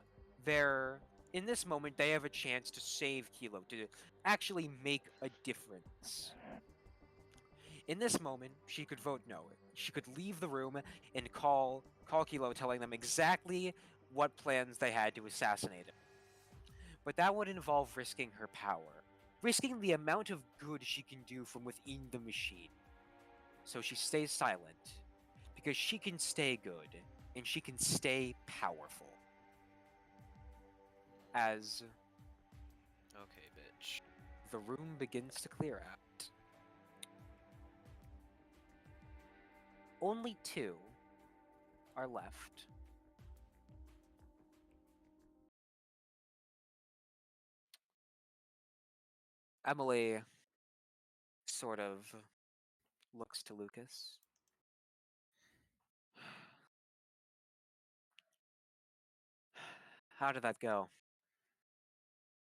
In this moment, they have a chance to save Kilo, to actually make a difference. In this moment, she could vote no. She could leave the room and call Kilo, telling them exactly what plans they had to assassinate him. But that would involve risking her power, risking the amount of good she can do from within the machine. So she stays silent, because she can stay good, and she can stay powerful. As Okay, bitch. the room begins to clear out, only two are left. Emily sort of looks to Lucas. How did that go?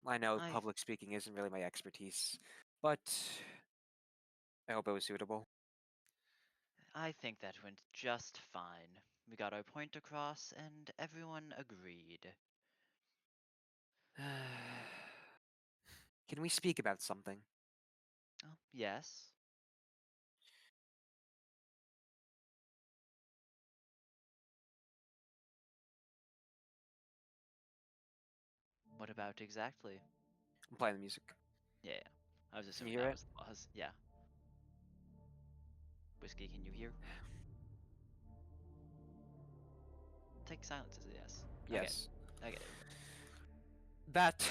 I know I public speaking isn't really my expertise, but I hope it was suitable. I think that went just fine. We got our point across, and everyone agreed. Can we speak about something? Oh, yes. What about exactly? I'm playing the music. Yeah, yeah. I was Can you assuming hear that it? was the pause. Yeah. Whiskey, can you hear? Take silence as a yes. Okay. Yes. I get it. That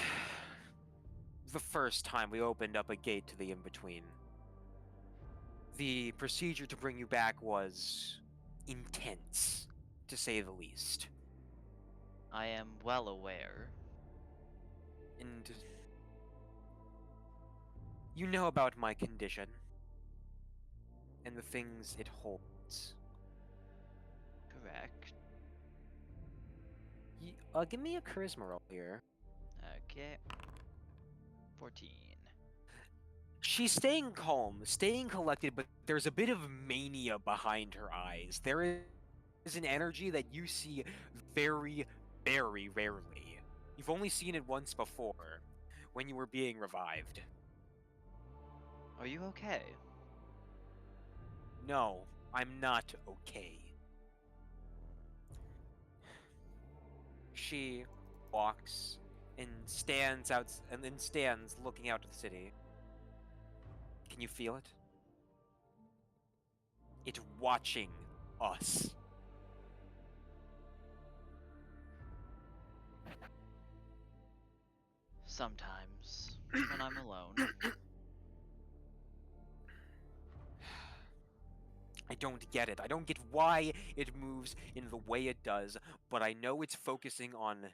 the first time we opened up a gate to the in-between. The procedure to bring you back was intense, to say the least. I am well aware. And you know about my condition and the things it holds. Correct. Give me a charisma roll here. Okay. 14. She's staying calm, staying collected, but there's a bit of mania behind her eyes. There is an energy that you see very, very rarely. You've only seen it once before, when you were being revived. Are you okay? No, I'm not okay. She walks and stands looking out to the city. Can you feel it? It's watching us. Sometimes. When I'm alone. I don't get it. I don't get why it moves in the way it does, but I know it's focusing on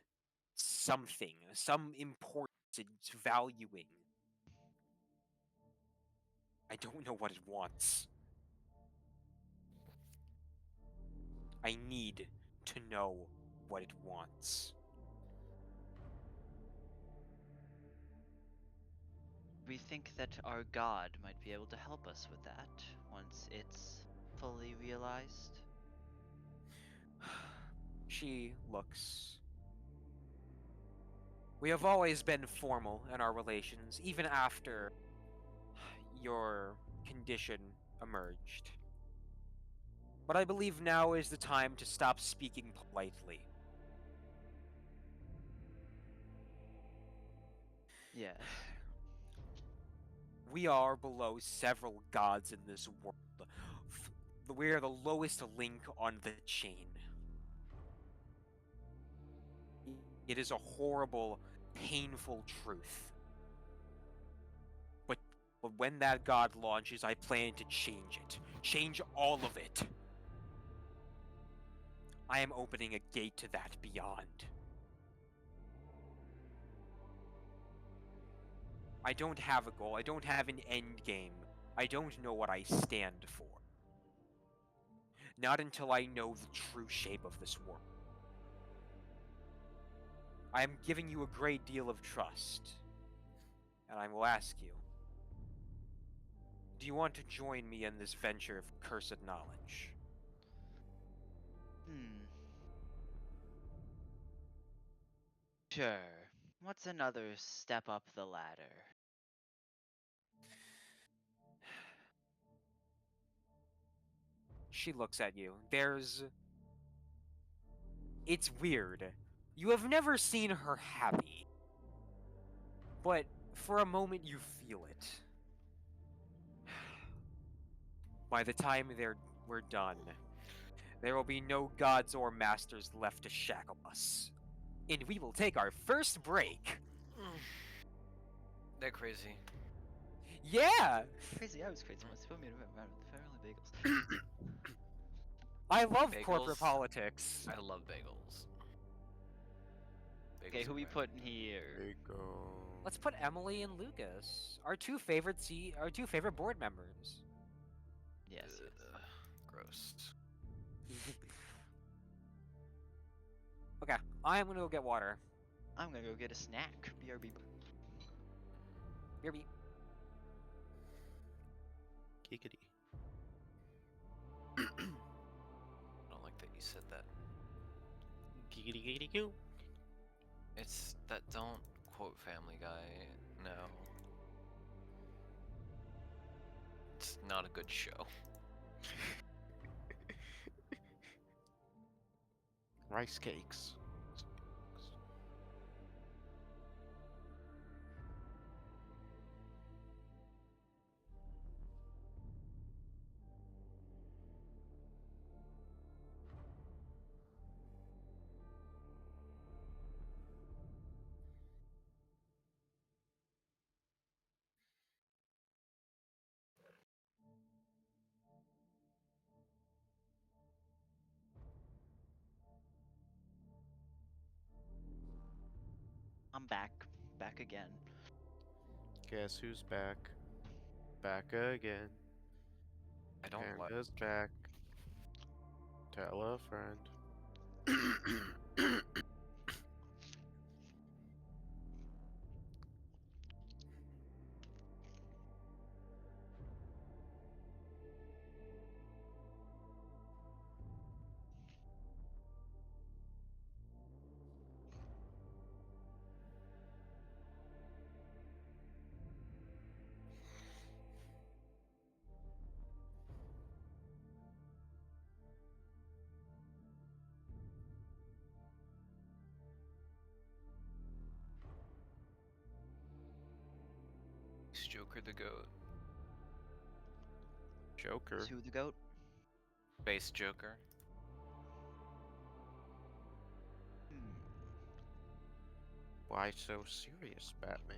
something, some importance it's valuing. I don't know what it wants. I need to know what it wants. We think that our god might be able to help us with that once it's fully realized. She looks. We have always been formal in our relations, even after your condition emerged. But I believe now is the time to stop speaking politely. Yes. We are below several gods in this world. We are the lowest link on the chain. It is a horrible, painful truth. But when that god launches, I plan to change it. Change all of it. I am opening a gate to that beyond. I don't have a goal. I don't have an end game. I don't know what I stand for. Not until I know the true shape of this world. I am giving you a great deal of trust. And I will ask you, do you want to join me in this venture of cursed knowledge? Hmm. Sure. What's another step up the ladder? She looks at you. It's weird. You have never seen her happy. But for a moment you feel it. By the time we're done, there will be no gods or masters left to shackle us. And we will take our first break. They're crazy. Yeah! Crazy, I was crazy once. Put me around with the family bagels. I love Bagels. corporate politics. I love bagels. Okay, Bagels who are we my- putting here? There you go. Let's put Emily and Lucas, our two favorite board members. Yes. Ugh, gross. Okay, I am gonna go get water. I'm gonna go get a snack. BRB. BRB. Giggity. I don't like that you said that. Giggity giggity goo. It's that don't quote Family Guy. No. It's not a good show. Rice cakes. I'm back. Back again. Guess who's back? Back again. I don't like. Panda's back. Tell a friend. Is Joker the goat? Joker. Sue the goat. Base Joker? Hmm. Why so serious, Batman?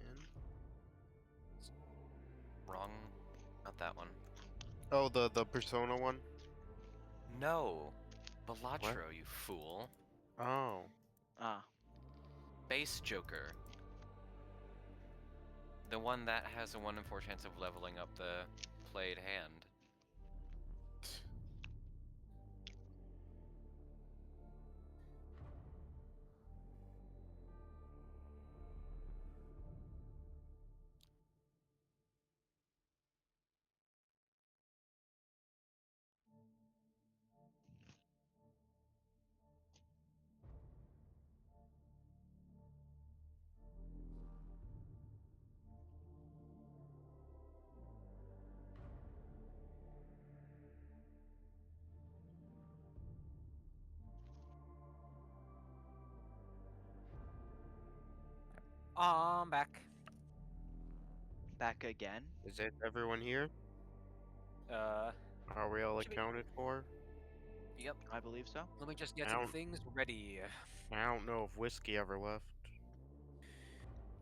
Wrong. Not that one. Oh, the Persona one? No! Balatro, you fool. Oh. Ah. Base Joker. The one that has a 1 in 4 chance of leveling up the played hand. I'm back. Back again. Is it everyone here? Uh, Are we all Should be- accounted for? yep. I believe so. Let me just get I some don't- things ready. I don't know if whiskey ever left.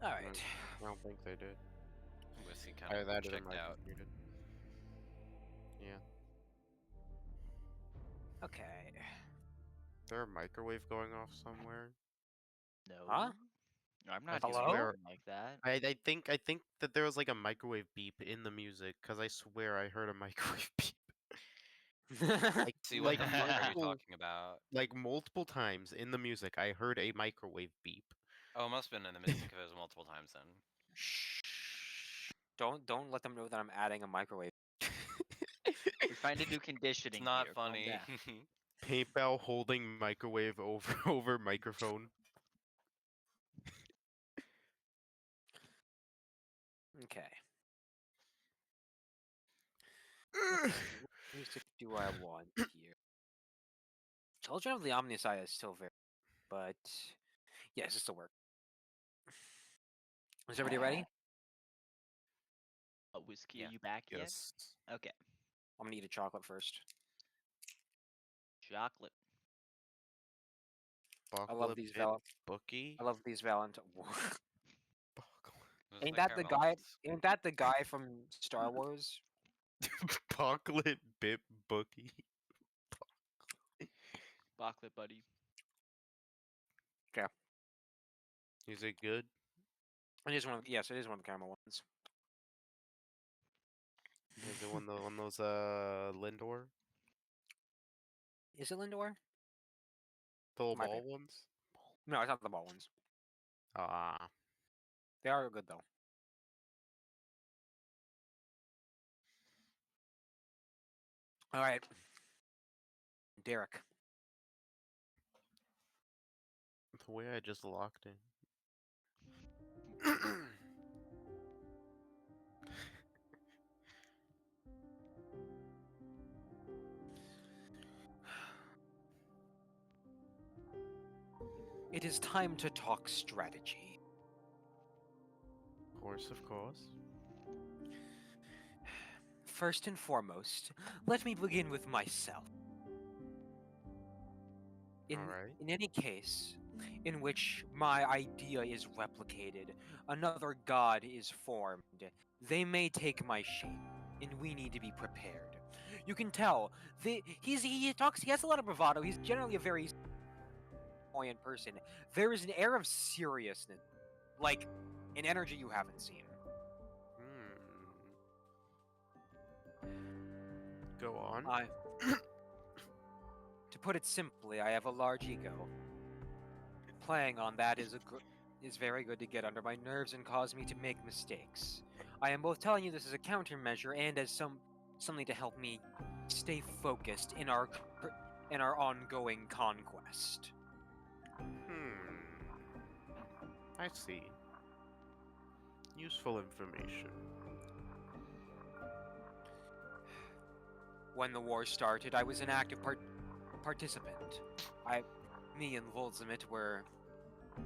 All I right. I don't think they did. Whiskey kind Either of that or the checked mic out. was muted. Yeah. Okay. Is there a microwave going off somewhere? No. Huh? I'm not Hello? doing swear- anything like that. I think that there was like a microwave beep in the music, cause I swear I heard a microwave beep. Like See, what like the fuck are you multiple talking about? like multiple times in the music I heard a microwave beep. Oh, it must have been in the music if it was multiple times then. Shh. Don't let them know that I'm adding a microwave. We're trying to do conditioning It's not here. Calm funny. down. PayPal holding microwave over over microphone. Okay. Let's see, what music do I want here? Children of the Omnissiah is still very, but yes, it still works. Is everybody ready? Whiskey, Yeah. are you back yet? Yes. Okay. I'm gonna eat a chocolate first. Chocolate. I love Buckle these bit val. bookie. I love these Valentine. Those are Ain't the that the caramel guy? ones. Ain't that the guy from Star Wars? Chocolate bit bookie. Chocolate, buddy. Is it good? It is one of yes, it is one of the caramel ones. Is it one of those Lindor? Is it Lindor? The little Might be. ball ones? No, it's not the ball ones. Ah. They are good though. All right, Derek. The way I just locked in. It is time to talk strategy. Of course, of course. First and foremost, let me begin with myself. Alright. In any case, in which my idea is replicated, another god is formed, they may take my shape, and we need to be prepared. You can tell, he talks, he has a lot of bravado, he's generally a very buoyant person. There is an air of seriousness, like an energy you haven't seen. Go on. I, to put it simply, I have a large ego. Playing on that is very good to get under my nerves and cause me to make mistakes. I am both telling you this as a countermeasure and as something to help me stay focused in our ongoing conquest. I see. Useful information. When the war started, I was an active participant. Me and Volzimit were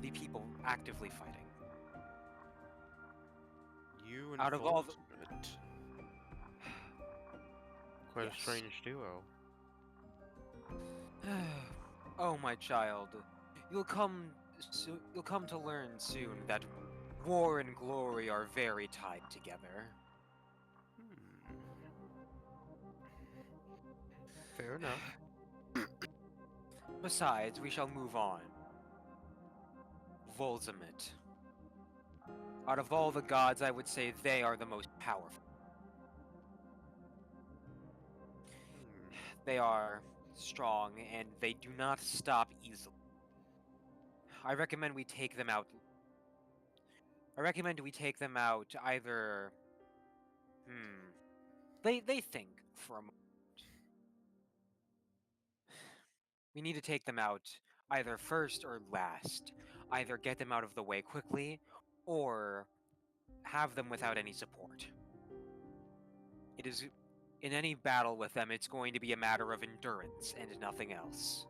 the people actively fighting. You and Out of all the- Volzimit. Quite Yes. a strange duo. Oh, my child, you'll come to learn soon that war and glory are very tied together. Fair enough. Besides, we shall move on. Volzimit. Out of all the gods, I would say they are the most powerful. They are strong, and they do not stop easily. I recommend we take them out. Either. They think for a moment. We need to take them out either first or last. Either get them out of the way quickly, or have them without any support. It is in any battle with them, it's going to be a matter of endurance and nothing else.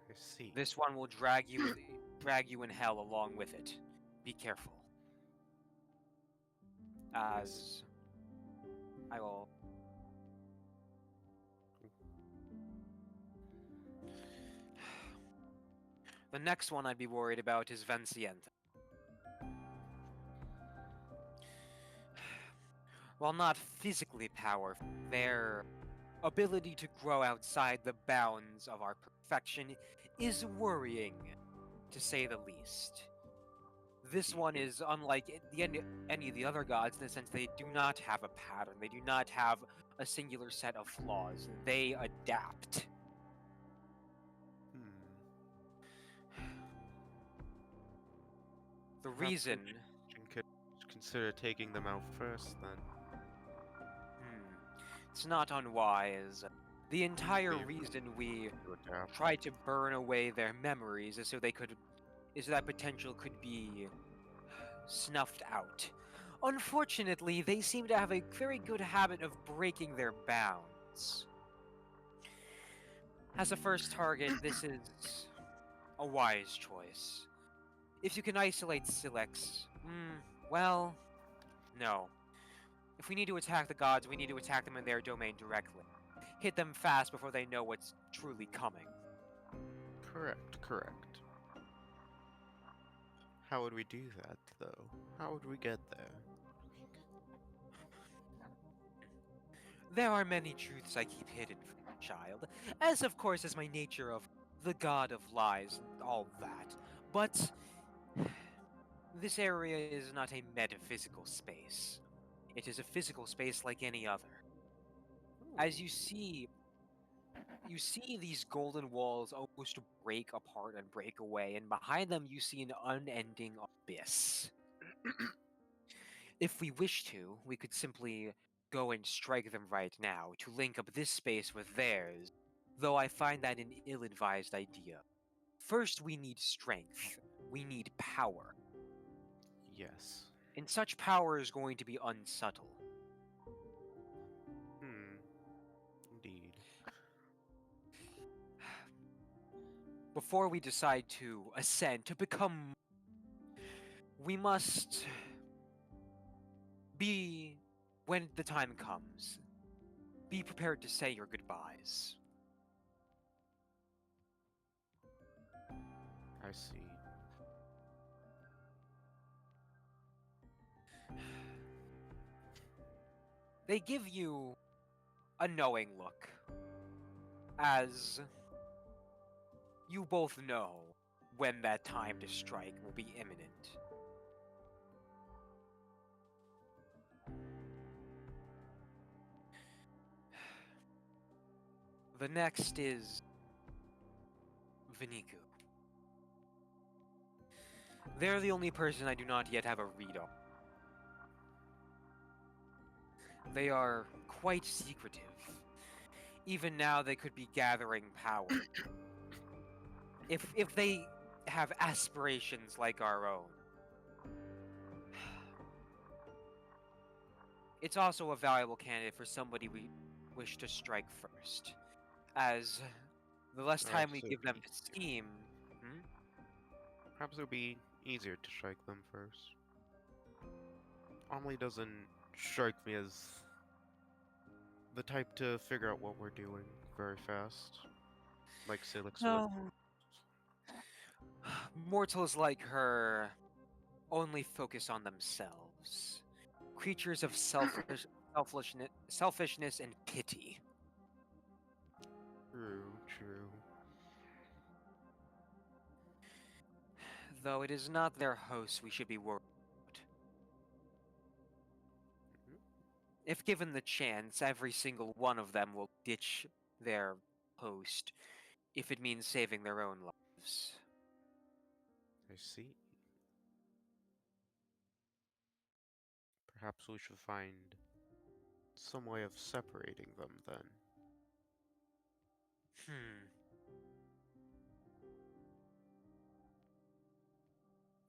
I see. This one will drag you in hell along with it. Be careful. as I will. The next one I'd be worried about is Vencienta. While not physically powerful, their ability to grow outside the bounds of our perfection is worrying, to say the least. This one is unlike any of the other gods in the sense they do not have a pattern, they do not have a singular set of flaws, they adapt. Hmm. The Perhaps we reason. should consider taking them out first, then. It's not unwise. The entire They reason we to adapt. tried to burn away their memories is so that potential could be snuffed out. Unfortunately, they seem to have a very good habit of breaking their bounds. As a first target, this is a wise choice. If you can isolate Silex, well, no. If we need to attack the gods, we need to attack them in their domain directly. Hit them fast before they know what's truly coming. Correct. How would we do that, though? How would we get there? There are many truths I keep hidden from the child, as of course is my nature of the god of lies and all that. But this area is not a metaphysical space. It is a physical space like any other. As you see these golden walls almost break apart and break away, and behind them you see an unending abyss. If we wish to, we could simply go and strike them right now to link up this space with theirs, though I find that an ill-advised idea. First, we need strength. We need power. Yes. And such power is going to be unsubtle. Indeed. Before we decide to ascend, to become, we must be, when the time comes, be prepared to say your goodbyes. I see. They give you a knowing look, as you both know when that time to strike will be imminent. The next is Viniku. They're the only person I do not yet have a read on. They are quite secretive. Even now, they could be gathering power. If they have aspirations like our own. It's also a valuable candidate for somebody we wish to strike first, as the less time we give them to scheme. Perhaps it would be easier to strike them first. Omni doesn't strike me as the type to figure out what we're doing very fast, like Silix would. No. Mortals like her only focus on themselves. Creatures of selfishness and pity. True. Though it is not their hosts we should be worried about. If given the chance, every single one of them will ditch their host if it means saving their own lives. I see. Perhaps we should find some way of separating them then.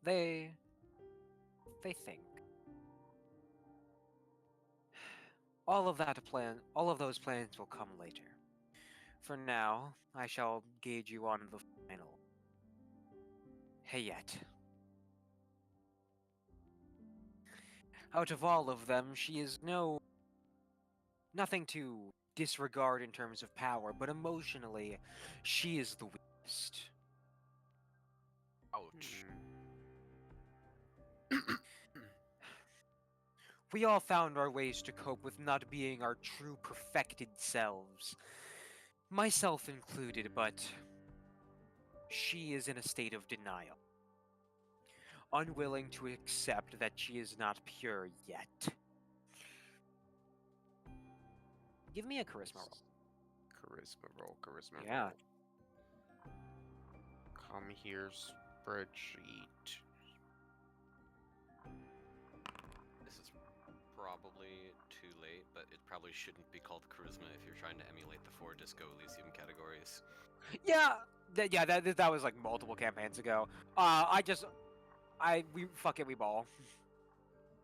They think. All of those plans will come later. For now, I shall gauge you on the final. Hayet. Out of all of them, she is nothing to disregard in terms of power, but emotionally, she is the weakest. Ouch. We all found our ways to cope with not being our true perfected selves, myself included, but she is in a state of denial, unwilling to accept that she is not pure yet. Give me a charisma roll. Charisma Yeah. roll. Come here, spreadsheet. This is probably too late, but it probably shouldn't be called charisma if you're trying to emulate the 4 Disco Elysium categories. Yeah, that was like multiple campaigns ago. We ball.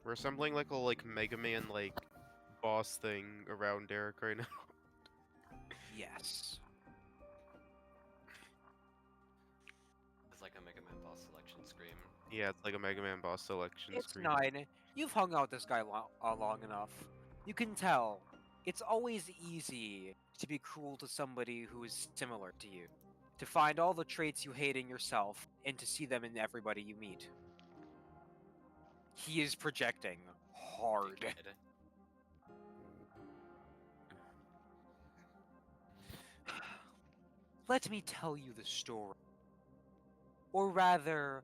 We're assembling like a Mega Man boss thing around Derek right now. Yes. It's like a Mega Man boss selection scream. Yeah, it's like a Mega Man boss selection It's screen. 9. You've hung out with this guy long enough. You can tell. It's always easy to be cruel to somebody who is similar to you. To find all the traits you hate in yourself and to see them in everybody you meet. He is projecting hard. Dickhead. Let me tell you the story. Or rather,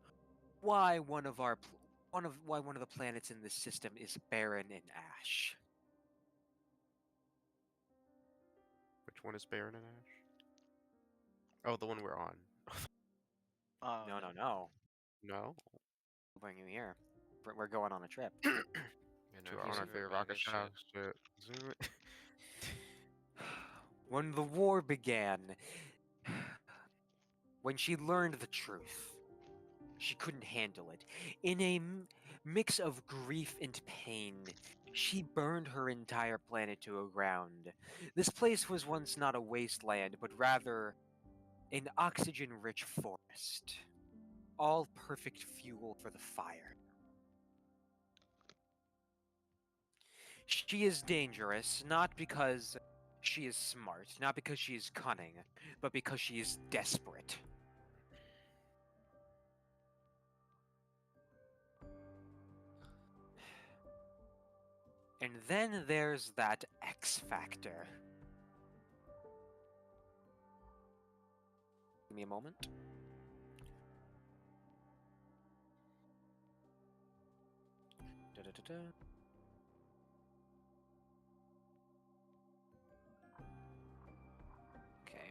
why one of the planets in this system is barren and ash. Which one is Baron and Ash? Oh, the one we're on. No. No? I'll bring you here. We're going on a trip. You know, To if our you on our zoom favorite it, man, rocket this shit- shop. Shit. Zoom it. When the war began, when she learned the truth, she couldn't handle it. In a mix of grief and pain, she burned her entire planet to the ground. This place was once not a wasteland, but rather an oxygen-rich forest. All perfect fuel for the fire. She is dangerous, not because she is smart, not because she is cunning, but because she is desperate. And then there's that X factor. Give me a moment. Da-da-da-da. Okay.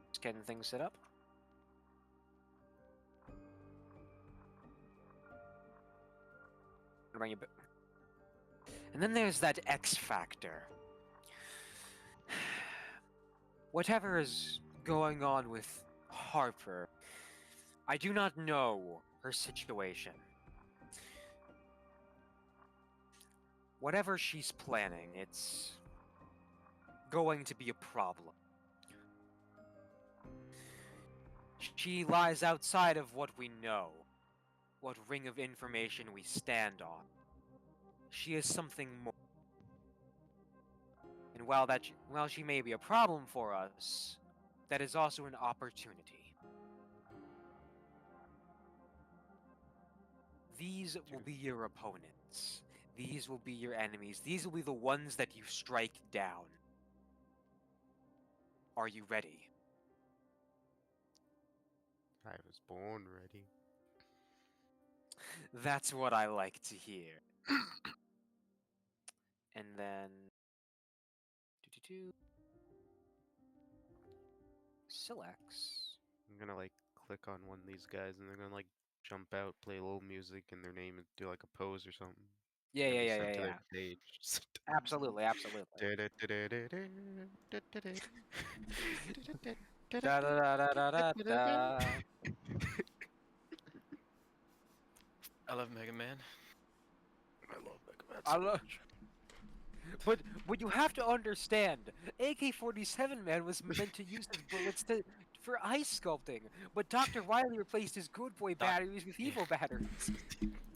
Just getting things set up. Bring you and then there's that X factor. Whatever is going on with Harper, I do not know her situation. Whatever she's planning, it's going to be a problem. She lies outside of what we know, what ring of information we stand on. She is something more. And while she may be a problem for us, that is also an opportunity. These will be your opponents. These will be your enemies. These will be the ones that you strike down. Are you ready? I was born ready. That's what I like to hear. And then... Selects. I'm gonna click on one of these guys and they're gonna jump out, play a little music in their name and do a pose or something. Yeah. And be sent to their stage. Absolutely. Da-da-da-da-da-da. I love Mega Man. I love Mega Man I so lo- much. But you have to understand, AK-47 man was meant to use his bullets for ice sculpting, but Dr. Wily replaced his good boy batteries with evil batteries.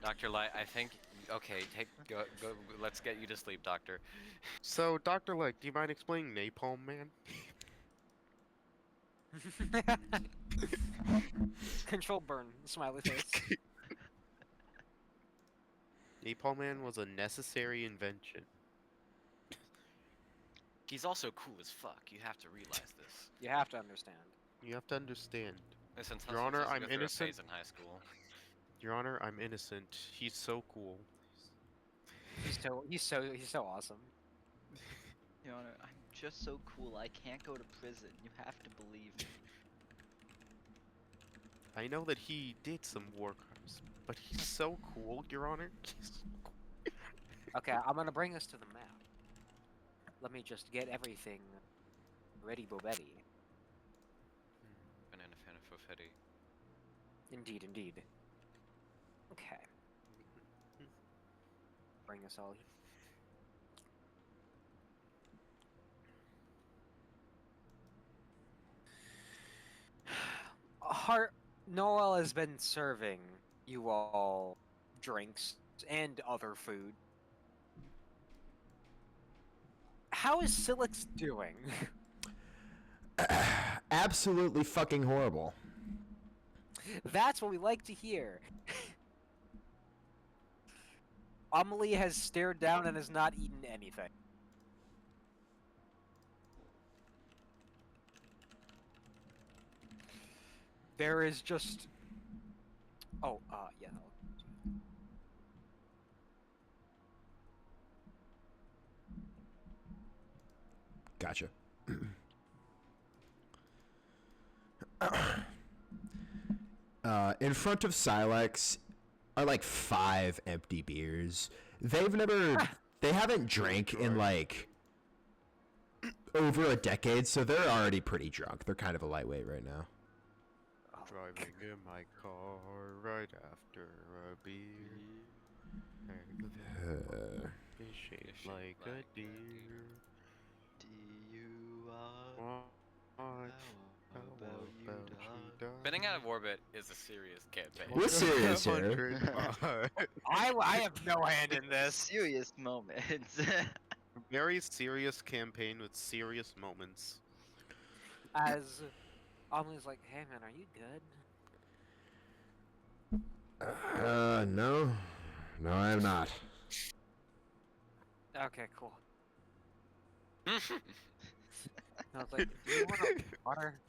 Dr. Light, I think. Okay, go. Let's get you to sleep, Doctor. So, Dr. Light, do you mind explaining Napalm Man? Controlled burn, smiley face. Napalm Man was a necessary invention. He's also cool as fuck. You have to realize this. You have to understand. You have to understand. Listen, Your Tussle Honor, doesn't I'm go through a innocent. phase in high school. Your Honor, I'm innocent. He's so cool. He's so awesome. Your Honor, I'm just so cool. I can't go to prison. You have to believe me. I know that he did some war crimes, but he's so cool, Your Honor. He's so cool. Okay, I'm gonna bring us to the map. Let me just get everything ready, Bobetti. Banana fan of Fofetti. Indeed, indeed. Okay. Bring us all here. Noel has been serving you all drinks and other food. How is Silix doing? Absolutely fucking horrible. That's what we like to hear. Amelie has stared down and has not eaten anything. There is just... Oh, yeah. Gotcha. In front of Silex are like 5 empty beers. They haven't drank in like over a decade, so they're already pretty drunk. They're kind of a lightweight right now. Driving in my car right after a beer. It's shaped like a deer. How about you, dog? Spinning out of orbit is a serious campaign. We're serious here. I have no hand in this. Serious moments. Very serious campaign with serious moments. As Amelie's like, hey man, are you good? No. No, I am not. Okay, cool. I was like, do you want a water?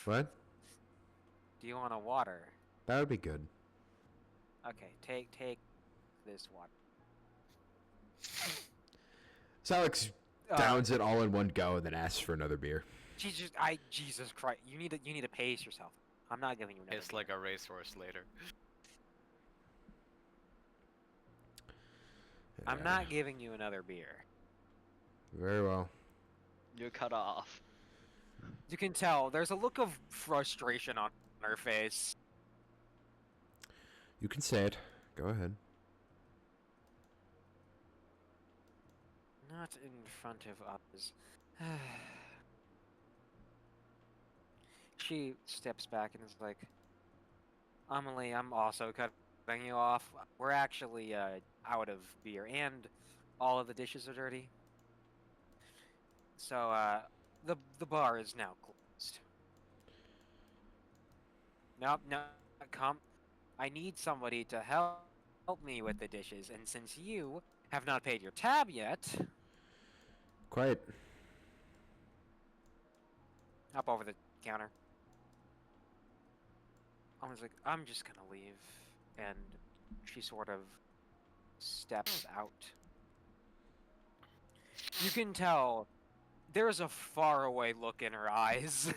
What? Do you want a water? That would be good. Okay, take this water. Silex downs it all in one go and then asks for another beer. Jesus Christ, you need to pace yourself. I'm not giving you another. It's like a racehorse later. I'm not giving you another beer. Very well. You're cut off. You can tell there's a look of frustration on her face. You can say it. Go ahead. Not in front of us. She steps back and is like, Amelie, I'm also cutting you off. We're actually out of beer, and all of the dishes are dirty. So the bar is now closed. No, come. I need somebody to help me with the dishes, and since you have not paid your tab yet, Quiet. hop over the counter. I was like, I'm just gonna leave, and she sort of steps out. You can tell there's a faraway look in her eyes.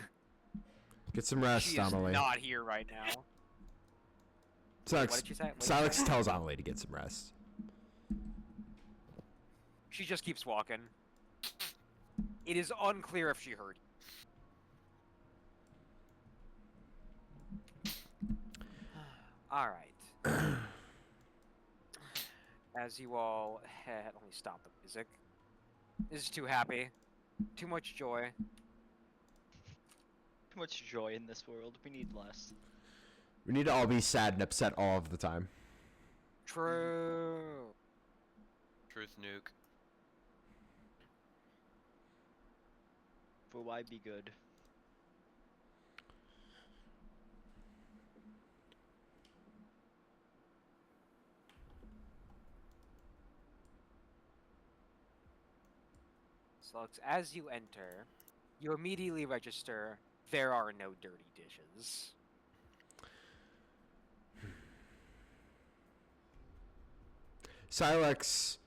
Get some rest, She is Amelie. not here right now. Silex, What did you say? What did you Silex say? tells Amelie to get some rest. She just keeps walking. It is unclear if she heard. Alright. As you all head... Let me stop the music. This is too happy. Too much joy. Too much joy in this world. We need less. We need to all be sad and upset all of the time. True. Truth nuke. For why be good? So as you enter, you immediately register there are no dirty dishes. Silex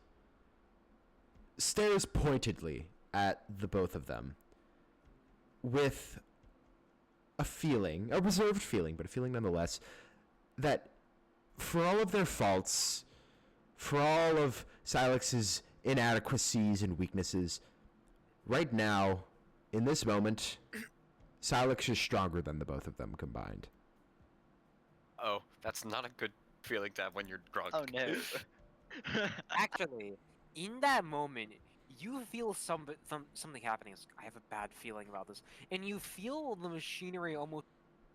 stares pointedly at the both of them with a feeling, a reserved feeling, but a feeling nonetheless, that for all of their faults, for all of Silex's inadequacies and weaknesses, right now, in this moment, Silex is stronger than the both of them combined. Oh, that's not a good feeling to have when you're drunk. Oh no. Actually, in that moment, you feel something happening. It's like, I have a bad feeling about this, and you feel the machinery almost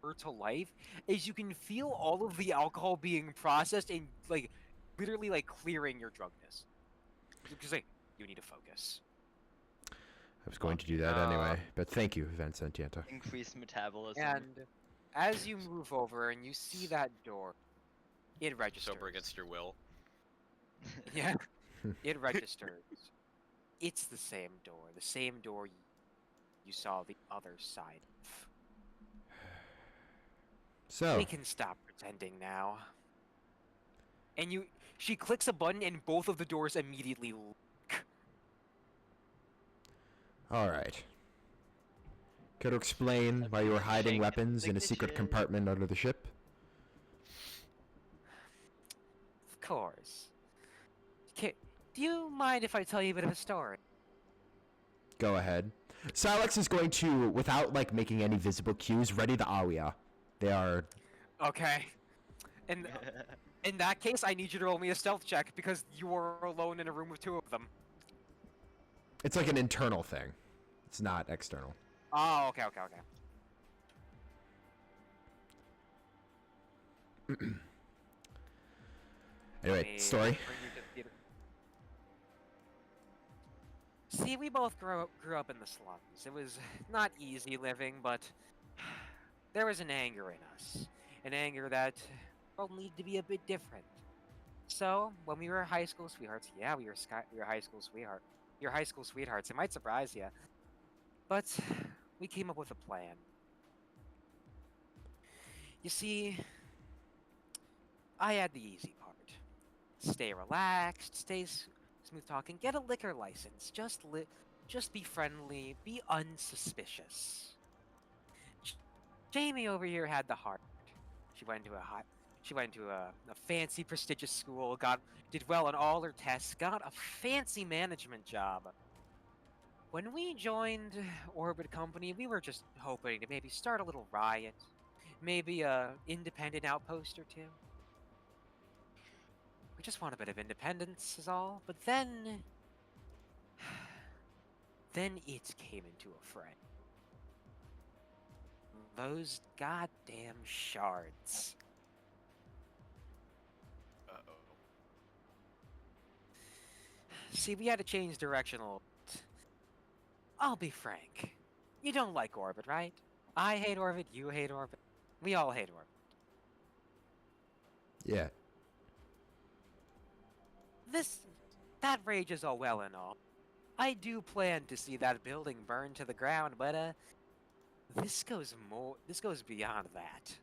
return to life, as you can feel all of the alcohol being processed and like literally like clearing your drunkenness. Because like you need to focus. I was going to do that anyway, but thank you, Vincentianta. Increased metabolism. And as you move over and you see that door, it registers. Sober against your will. Yeah, it registers. It's the same door you saw the other side of. So, We can stop pretending now. And she clicks a button and both of the doors immediately lock. alright. Could you explain why you were hiding Shake weapons in a secret signature. compartment under the ship? Of course. Do you mind if I tell you a bit of a story? Go ahead. Silex is going to, without like making any visible cues, ready the Aria. They are. Okay. And in that case, I need you to roll me a stealth check because you are alone in a room with two of them. It's like an internal thing. It's not external. Oh, okay. Anyway, Let me story. bring you to the theater. See, we both grew up in the slums. It was not easy living, but there was an anger in us. An anger that well, needed to be a bit different. So, when we were high school sweethearts, yeah, we were high school sweethearts. You're high school sweethearts. It might surprise you. But we came up with a plan. You see, I had the easy part. Stay relaxed, stay smooth talking, get a liquor license. Just be friendly, be unsuspicious. Jamie over here had the heart. She went into a fancy, prestigious school, did well on all her tests, got a fancy management job. When we joined Orbit Company, we were just hoping to maybe start a little riot, maybe a independent outpost or two. We just want a bit of independence is all, but then it came into a fray. Those goddamn shards. Uh-oh. See, we had to change direction a little bit. I'll be frank. You don't like Orbit, right? I hate Orbit, you hate Orbit. We all hate Orbit. Yeah. That rage is all well and all. I do plan to see that building burn to the ground, but this goes beyond that.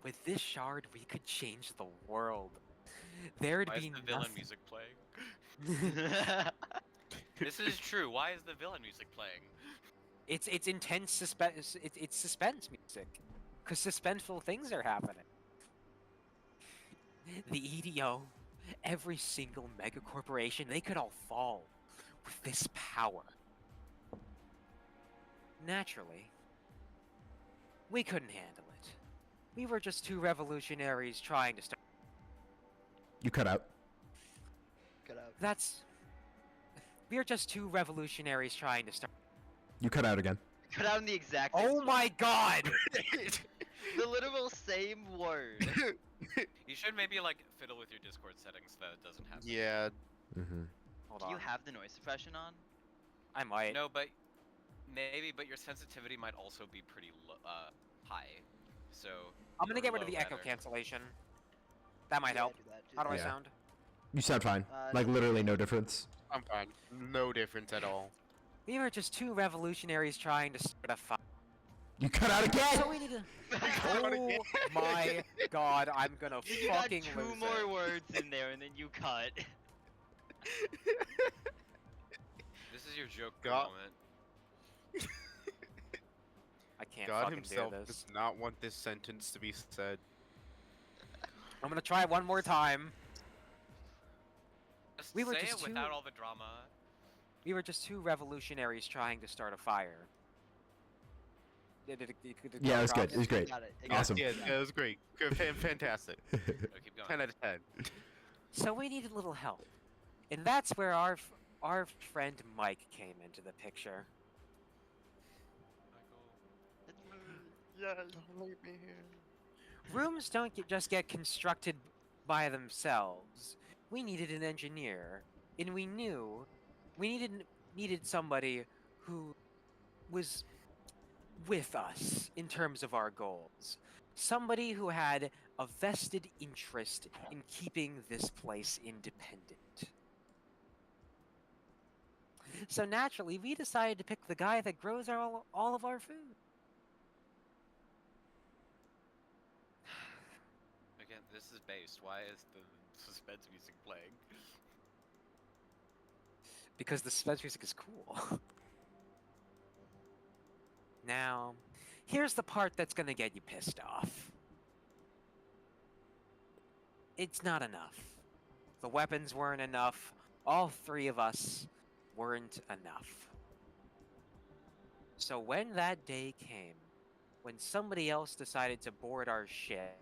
With this shard, we could change the world. There'd Why is be the villain nothing. music playing? This is true. Why is the villain music playing? It's intense suspense. It's suspense music, because suspenseful things are happening. The EDO, every single mega corporation, they could all fall with this power. Naturally, we couldn't handle it. We were just two revolutionaries trying to start. You cut out. Cut out. We are just two revolutionaries trying to start. You cut out again. cut out in the exact. Oh my god! The literal same word. You should maybe like fiddle with your Discord settings so that it doesn't happen. Yeah. Mm-hmm. Hold Do on. you have the noise suppression on? I might. No, but maybe, but your sensitivity might also be pretty high. So I'm gonna get rid of low, the echo rather. cancellation. That might help. How do I Yeah. sound? You sound fine. Like no, literally no difference. I'm fine. No difference at all. We were just two revolutionaries trying to start a fire. You cut out again. So we need to. Oh my god! I'm gonna You got fucking two lose more it. words in there, and then you cut. This is your joke God- moment. I can't God fucking himself do this. does not want this sentence to be said. I'm gonna try it one more time. Just We were say just it without two- all the drama. We were just two revolutionaries trying to start a fire. Yeah, it was good. It was great. Got it. Awesome. Yeah, it was great. Good, fantastic. Oh, keep going. 10 out of 10. So we needed a little help, and that's where our friend Mike came into the picture. Yes. Don't leave me here. Rooms don't just get constructed by themselves. We needed an engineer, and we knew we needed somebody who was with us in terms of our goals. Somebody who had a vested interest in keeping this place independent. So naturally, we decided to pick the guy that grows all of our food. Again, this is based. Why is the suspense music playing? Because the suspense music is cool. Now, here's the part that's gonna get you pissed off. It's not enough. The weapons weren't enough. All three of us weren't enough. So when that day came, when somebody else decided to board our ship,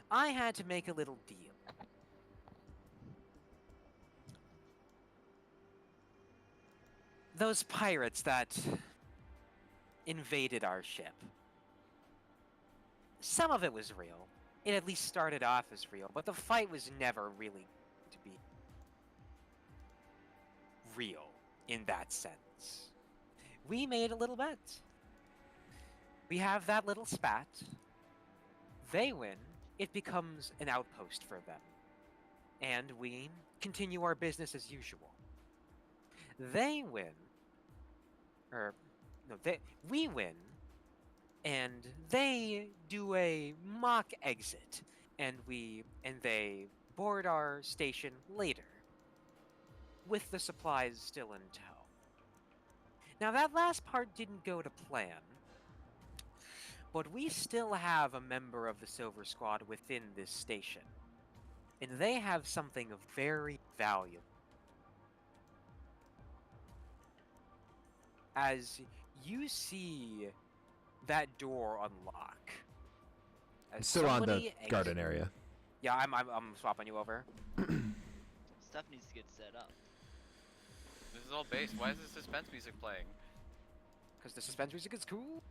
I had to make a little deal. Those pirates that invaded our ship. Some of it was real. It at least started off as real, but the fight was never really to be real in that sense. We made a little bet. We have that little spat. They win, it becomes an outpost for them. And we continue our business as usual. They win, we win, and they do a mock exit, and they board our station later, with the supplies still in tow. Now that last part didn't go to plan, but we still have a member of the Silver Squad within this station, and they have something very valuable. As you see that door unlock. As Still on the somebody garden area. Yeah, I'm swapping you over. Stuff needs to get set up. This is all based. Why is the suspense music playing? Because the suspense music is cool.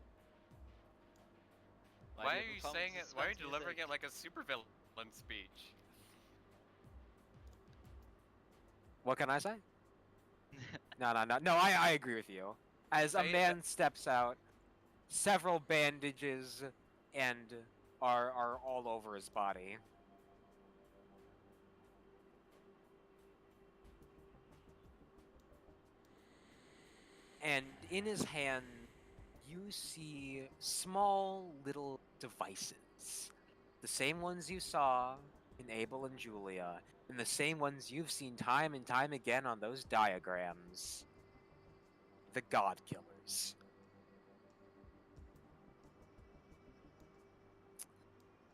Why do are you come saying with it? Why are you suspense delivering music? it like a supervillain speech? What can I say? No, I agree with you. As a Say man steps out, several bandages and are all over his body. And in his hand, you see small little devices. The same ones you saw in Abel and Julia, and the same ones you've seen time and time again on those diagrams. The God Killers.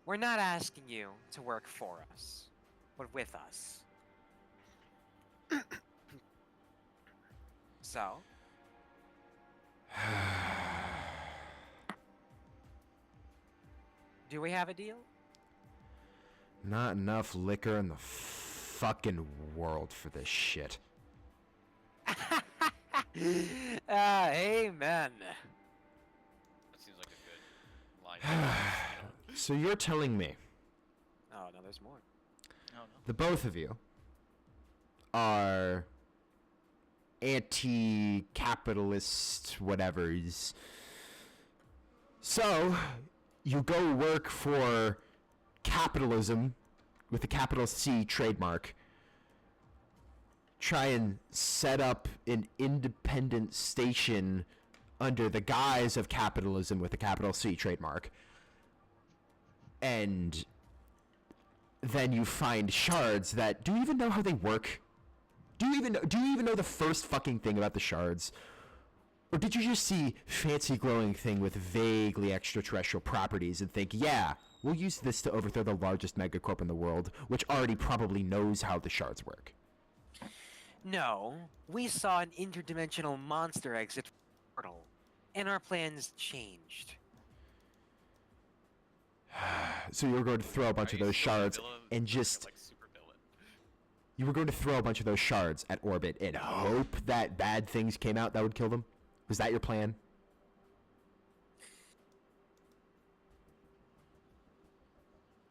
We're not asking you to work for us, but with us. So, do we have a deal? Not enough liquor in the fucking world for this shit. Amen. That seems like a good line. to end So you're telling me Oh, no, there's more. Oh no. the both of you are anti-capitalist whatevers. So you go work for capitalism with a capital C trademark. Try and set up an independent station under the guise of capitalism with a capital C trademark. And then you find shards that, do you even know how they work? Do you even know the first fucking thing about the shards? Or did you just see fancy glowing thing with vaguely extraterrestrial properties and think, yeah, we'll use this to overthrow the largest megacorp in the world, which already probably knows how the shards work? No, we saw an interdimensional monster exit from the portal, and our plans changed. So you were going to throw a it. bunch Are of you those still shards villain- and like, just like super villain? you were going to throw a bunch of those shards at orbit and hope that bad things came out that would kill them? Was that your plan?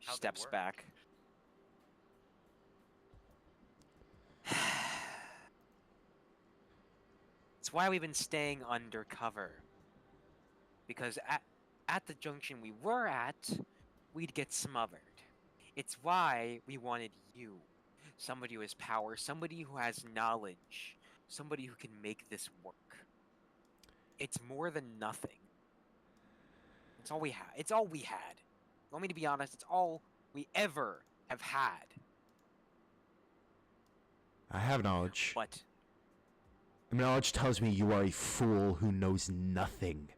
How'd they Steps work? back. It's why we've been staying undercover. Because at the junction we were at, we'd get smothered. It's why we wanted you. Somebody who has power, somebody who has knowledge, somebody who can make this work. It's more than nothing. It's all we had. It's all we had. You want me to be honest? It's all we ever have had. I have knowledge. But Knowledge tells me you are a fool who knows nothing.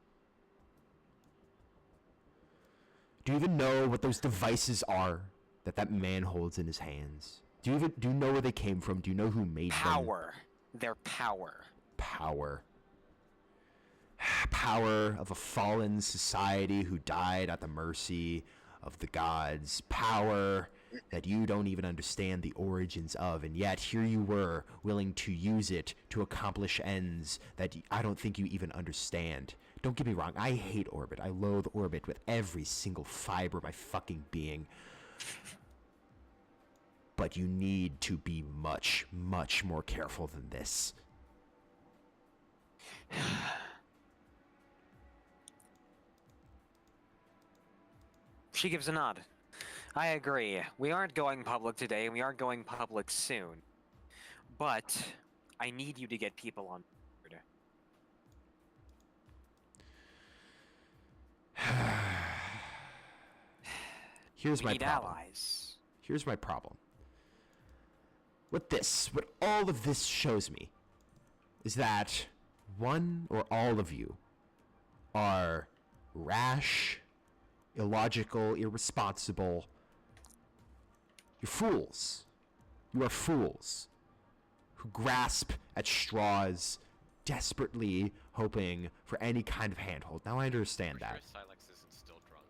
Do you even know what those devices are that man holds in his hands? Do you know where they came from? Do you know who made them? power. Their power. Power. Power of a fallen society who died at the mercy of the gods. Power that you don't even understand the origins of, and yet here you were, willing to use it to accomplish ends that I don't think you even understand. Don't get me wrong, I hate orbit. I loathe orbit with every single fiber of my fucking being. But you need to be much, much more careful than this. She gives a nod. I agree. We aren't going public today, and we aren't going public soon. But I need you to get people on board. Here's We my need problem. allies. Here's my problem. What all of this shows me is that one or all of you are rash, illogical, irresponsible. You're fools. You are fools who grasp at straws, desperately hoping for any kind of handhold. Now I understand Pretty that. sure Silex isn't still drunk.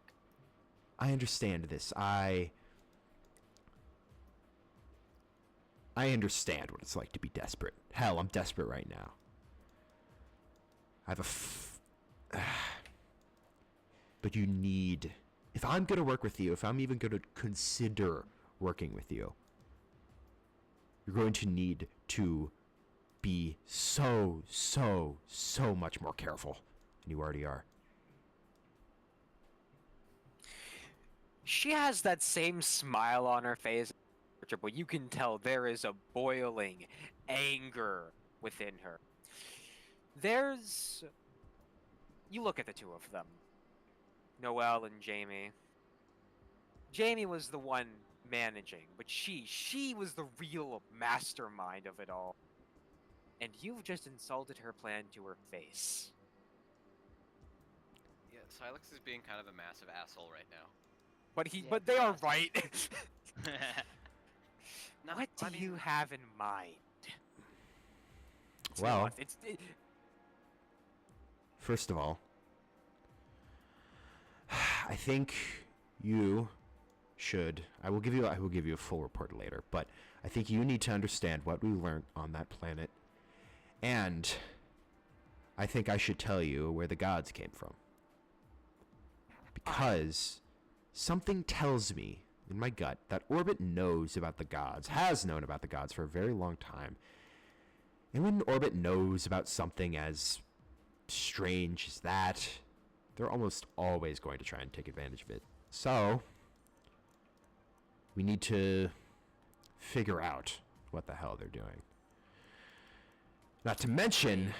I understand this. I understand what it's like to be desperate. Hell, I'm desperate right now. I have but you need... If I'm going to work with you, if I'm even going to consider working with you, you're going to need to be so much more careful than you already are. She has that same smile on her face, but you can tell there is a boiling anger within her. You look at the two of them, Noelle and Jamie. Jamie was the one managing, but she was the real mastermind of it all. And you've just insulted her plan to her face. Yeah, Silex is being kind of a massive asshole right now. But Yeah, but they are yes. right. No, What do I mean, you have in mind? It's Well- not- First of all, I think you should... I will give you a full report later, but I think you need to understand what we learned on that planet. And I think I should tell you where the gods came from. Because something tells me in my gut that Orbit knows about the gods, has known about the gods for a very long time. And when Orbit knows about something as strange as that, they're almost always going to try and take advantage of it. So, we need to figure out what the hell they're doing. Not to mention,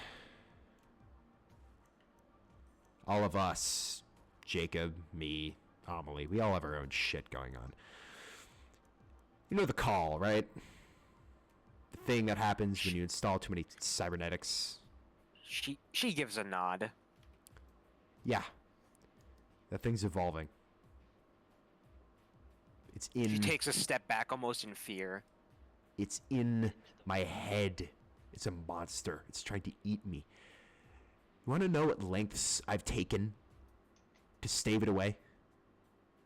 all of us, Jacob, me, Amelie, we all have our own shit going on. You know the call, right? The thing that happens when you install too many cybernetics. She gives a nod. Yeah. That thing's evolving. It's in... She takes a step back almost in fear. It's in my head. It's a monster. It's trying to eat me. You want to know what lengths I've taken to stave it away?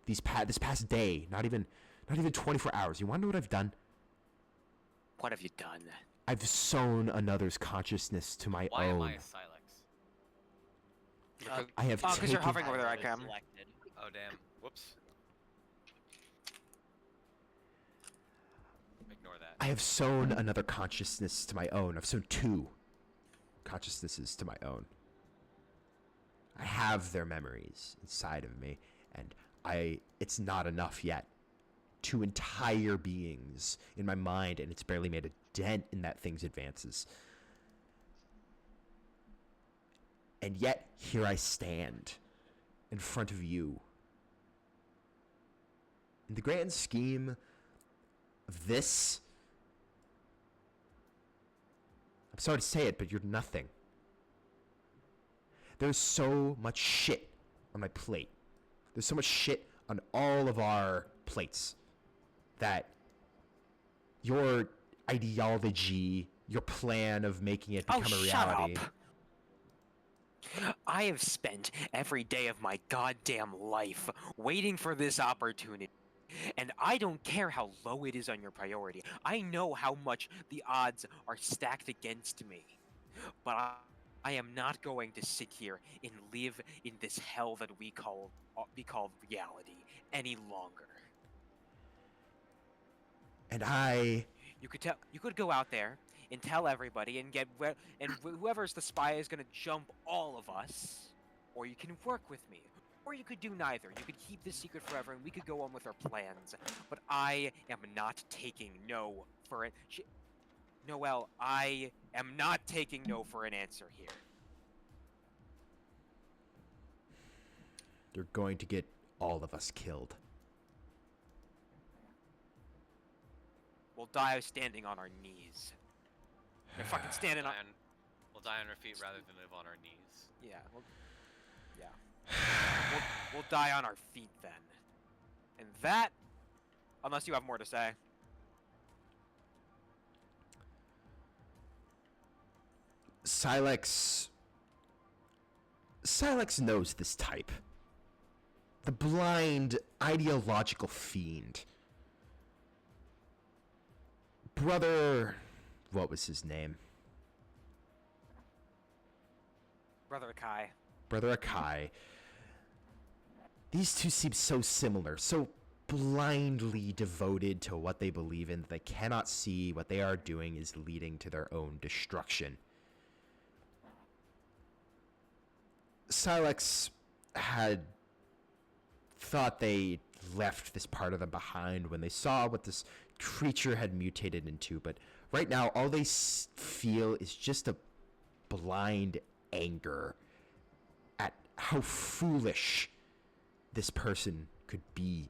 This past day, not even 24 hours. You want to know what I've done? What have you done? I've sown another's consciousness to my Why am own. I a Silex? I have Oh, 'cause you're taken... hovering over there, I come. Selected. Oh damn. Whoops. Ignore that. I have sown another consciousness to my own. I've sown 2 consciousnesses to my own. I have their memories inside of me, and it's not enough yet. 2 entire beings in my mind, and it's barely made a dent in that thing's advances. And yet, here I stand, in front of you. In the grand scheme of this, I'm sorry to say it, but you're nothing. There's so much shit on my plate. There's so much shit on all of our plates that your ideology, your plan of making it become a reality. Shut up. I have spent every day of my goddamn life waiting for this opportunity. And I don't care how low it is on your priority. I know how much the odds are stacked against me. But I am not going to sit here and live in this hell that we call reality any longer. And You could go out there and tell everybody and whoever's the spy is going to jump all of us, or you can work with me, or you could do neither. You could keep this secret forever and we could go on with our plans. But I am not taking no for it. Noelle, I am not taking no for an answer here. you're going to get all of us killed. We'll die standing on our knees. We're fucking standing on... We'll die on our feet rather than live on our knees. Yeah, we'll die on our feet then. And that, unless you have more to say. Silex knows this type. The blind, ideological fiend. Brother... what was his name? Brother Akai. Brother Akai. These two seem so similar, so blindly devoted to what they believe in that they cannot see what they are doing is leading to their own destruction. Silex had thought they left this part of them behind when they saw what this creature had mutated into, but right now all they feel is just a blind anger at how foolish this person could be.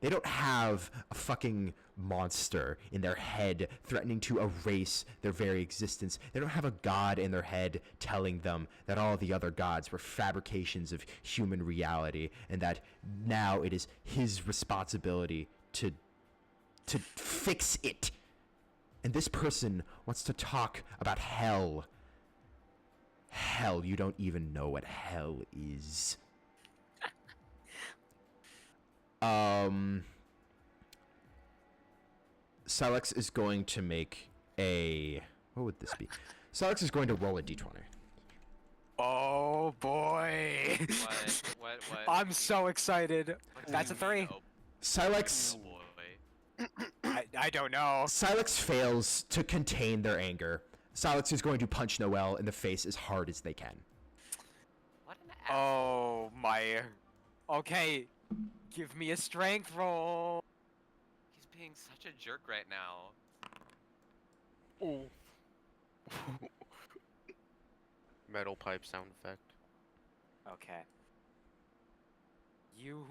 They don't have a fucking monster in their head threatening to erase their very existence. They don't have a god in their head telling them that all the other gods were fabrications of human reality and that now it is his responsibility to fix it. And this person wants to talk about hell. Hell, you don't even know what hell is. Silex is going to make a... What would this be? Silex is going to roll a d20. Oh boy! What? I'm so excited. What do That's you a 3. mean, Silex oh boy. I don't know. Silex fails to contain their anger. Silex is going to punch Noelle in the face as hard as they can. What an asshole. Oh my. Okay, give me a strength roll. He's being such a jerk right now. Oh. Metal pipe sound effect. Okay. You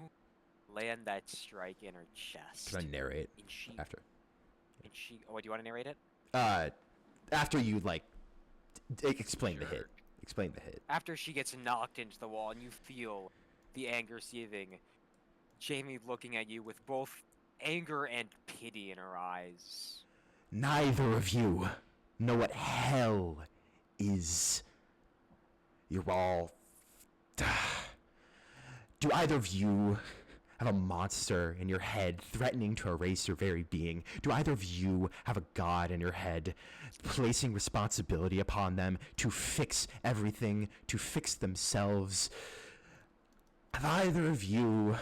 land that strike in her chest. Can I narrate And she. after? And she. Oh, do you want to narrate it? After you like explain the hit. Jerk. Explain the hit. After she gets knocked into the wall and you feel the anger seething, Jamie looking at you with both anger and pity in her eyes. Neither of you know what hell is. You're all. Do either of you have a monster in your head threatening to erase your very being? Do either of you have a god in your head placing responsibility upon them to fix everything, to fix themselves? Have either of you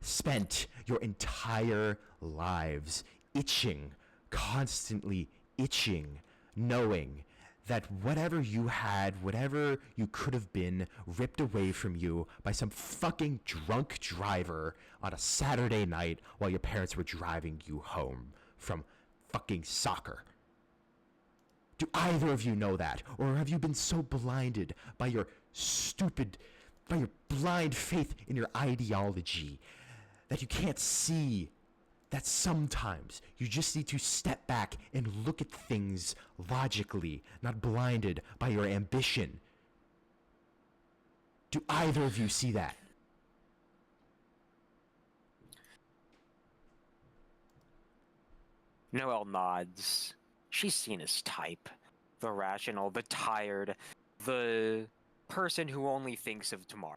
spent your entire lives itching, constantly itching, knowing that whatever you had, whatever you could have been, ripped away from you by some fucking drunk driver on a Saturday night while your parents were driving you home from fucking soccer? Do either of you know that? Or have you been so blinded by your blind faith in your ideology that you can't see that sometimes you just need to step back and look at things logically, not blinded by your ambition? Do either of you see that? Noelle nods. She's seen his type. The rational, the tired, the person who only thinks of tomorrow.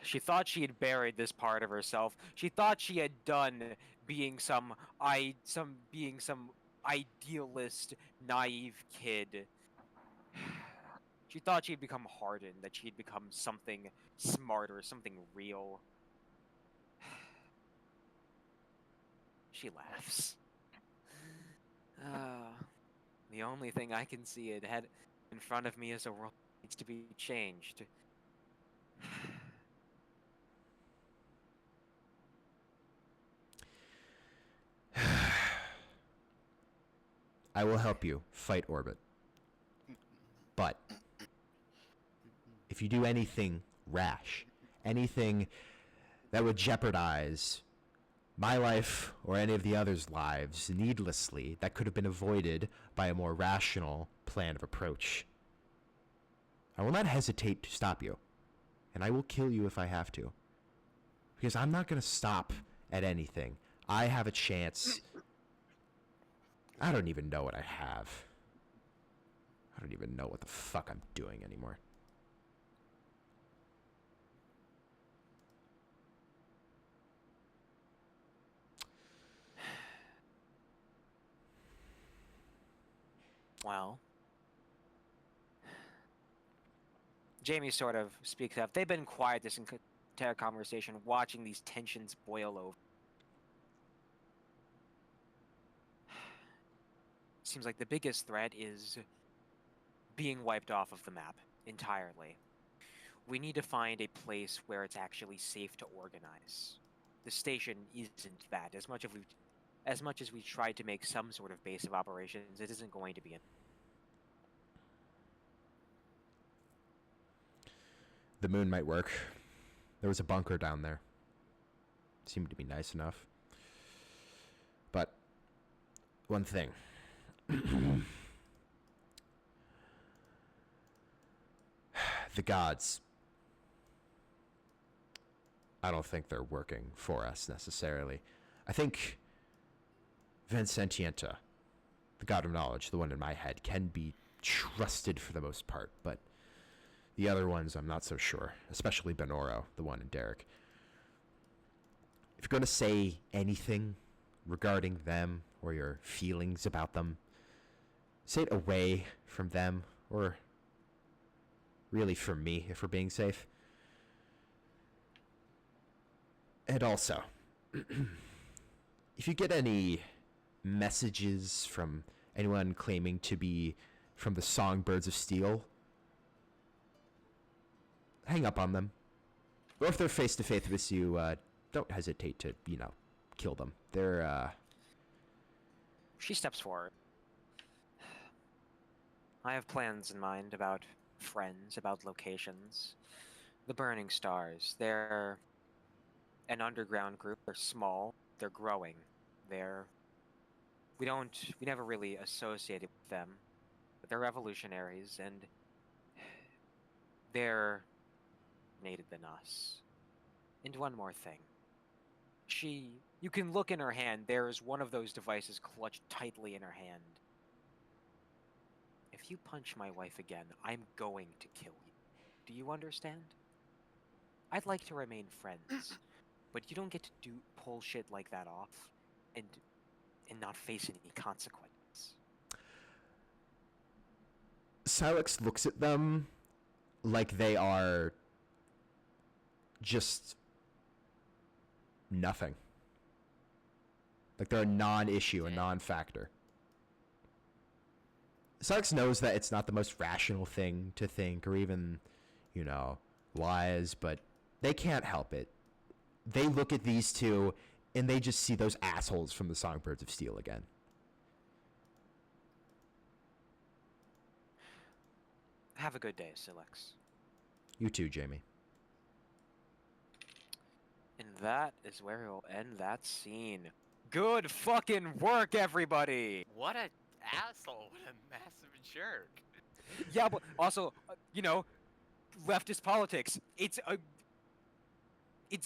She thought she had buried this part of herself. She thought she had done being some idealist, naive kid. She thought she had become hardened, that she had become something smarter, something real. She laughs. The only thing I can see ahead in front of me is a world that needs to be changed. I will help you fight Orbit. But if you do anything rash, anything that would jeopardize my life or any of the others' lives needlessly, that could have been avoided by a more rational plan of approach, I will not hesitate to stop you. And I will kill you if I have to. Because I'm not going to stop at anything. I have a chance. I don't even know what I have. I don't even know what the fuck I'm doing anymore. Well, Jamie sort of speaks up. They've been quiet this entire conversation, watching these tensions boil over. Seems like the biggest threat is being wiped off of the map entirely. We need to find a place where it's actually safe to organize. The station isn't that. As much as we tried to make some sort of base of operations, it isn't going to be. The moon might work. There was a bunker down there. Seemed to be nice enough. But one thing. The gods. I don't think they're working for us necessarily. I think Vincentienta, the god of knowledge, the one in my head, can be trusted for the most part, but the other ones I'm not so sure, especially Benoro, the one in Derek. If you're going to say anything regarding them or your feelings about them. Say it away from them, or really from me, if we're being safe. And also, if you get any messages from anyone claiming to be from the Songbirds of Steel, hang up on them. Or if they're face to face with you, don't hesitate to, kill them. She steps forward. I have plans in mind about friends, about locations. The Burning Stars, they're an underground group. They're small, they're growing. We never really associated with them. But they're revolutionaries, and they're native than us. And one more thing. You can look in her hand, there's one of those devices clutched tightly in her hand. If you punch my wife again, I'm going to kill you. Do you understand? I'd like to remain friends, but you don't get to pull shit like that off and not face any consequences. Silex looks at them like they are just nothing. Like they're a non-issue, a non-factor. Silex knows that it's not the most rational thing to think, or even, wise, but they can't help it. They look at these two, and they just see those assholes from the Songbirds of Steel again. Have a good day, Silex. You too, Jamie. And that is where we'll end that scene. Good fucking work, everybody! What a asshole! What a massive jerk! Yeah, but also, leftist politics. It's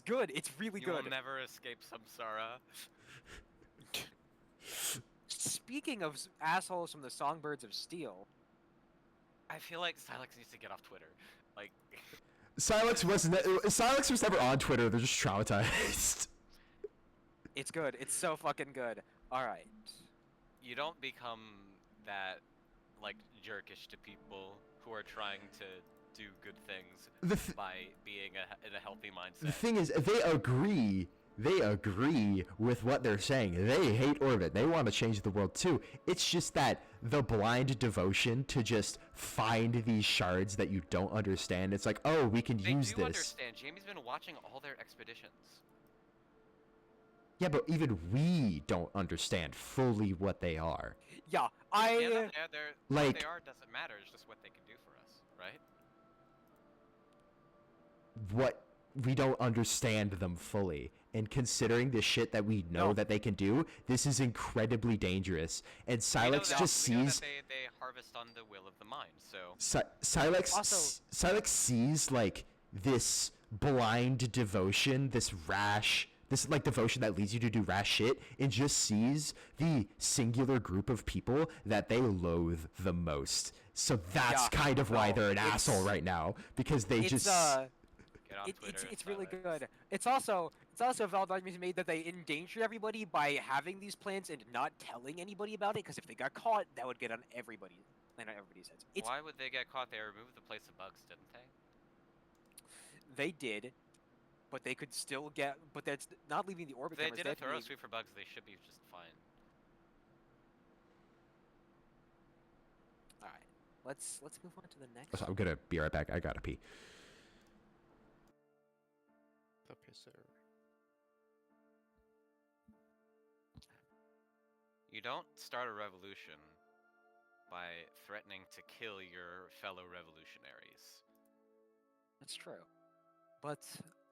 good. It's really You good. will never escape samsara. Speaking of assholes from the Songbirds of Steel, I feel like Silex needs to get off Twitter. Like, Silex was never on Twitter. They're just traumatized. it's good. It's so fucking good. All right. you don't become that, like, jerkish to people who are trying to do good things by being in a healthy mindset. The thing is, they agree with what they're saying. They hate Orbit. They want to change the world too. It's just that the blind devotion to just find these shards that you don't understand. It's like, oh, we can use They do this. understand. Jamie's been watching all their expeditions. Yeah, but even we don't understand fully what they are. Yeah, Yeah, no, like- what they are doesn't matter. It's just what they can do for us, right? What we don't understand them fully. And considering the shit that we know that they can do, this is incredibly dangerous. And Silex just we know sees that they harvest on the will of the mind, so... Silex sees, like, this blind devotion, this like devotion that leads you to do rash shit, and just sees the singular group of people that they loathe the most. So that's kind of why they're an asshole right now, because they just... Get on Twitter, it's really Silex. good. It's also Valdemars made that they endanger everybody by having these plans and not telling anybody about it. Because if they got caught, that would get on everybody's heads. Why would they get caught? They removed the place of bugs, didn't they? They did, but they could still get. But that's not leaving the orbit. If they cameras. did They a have to thorough leave- sweep for bugs, they should be just fine. All right, let's move on to the next. I'm gonna be right back. I gotta pee. The pisser. You don't start a revolution by threatening to kill your fellow revolutionaries. That's true. But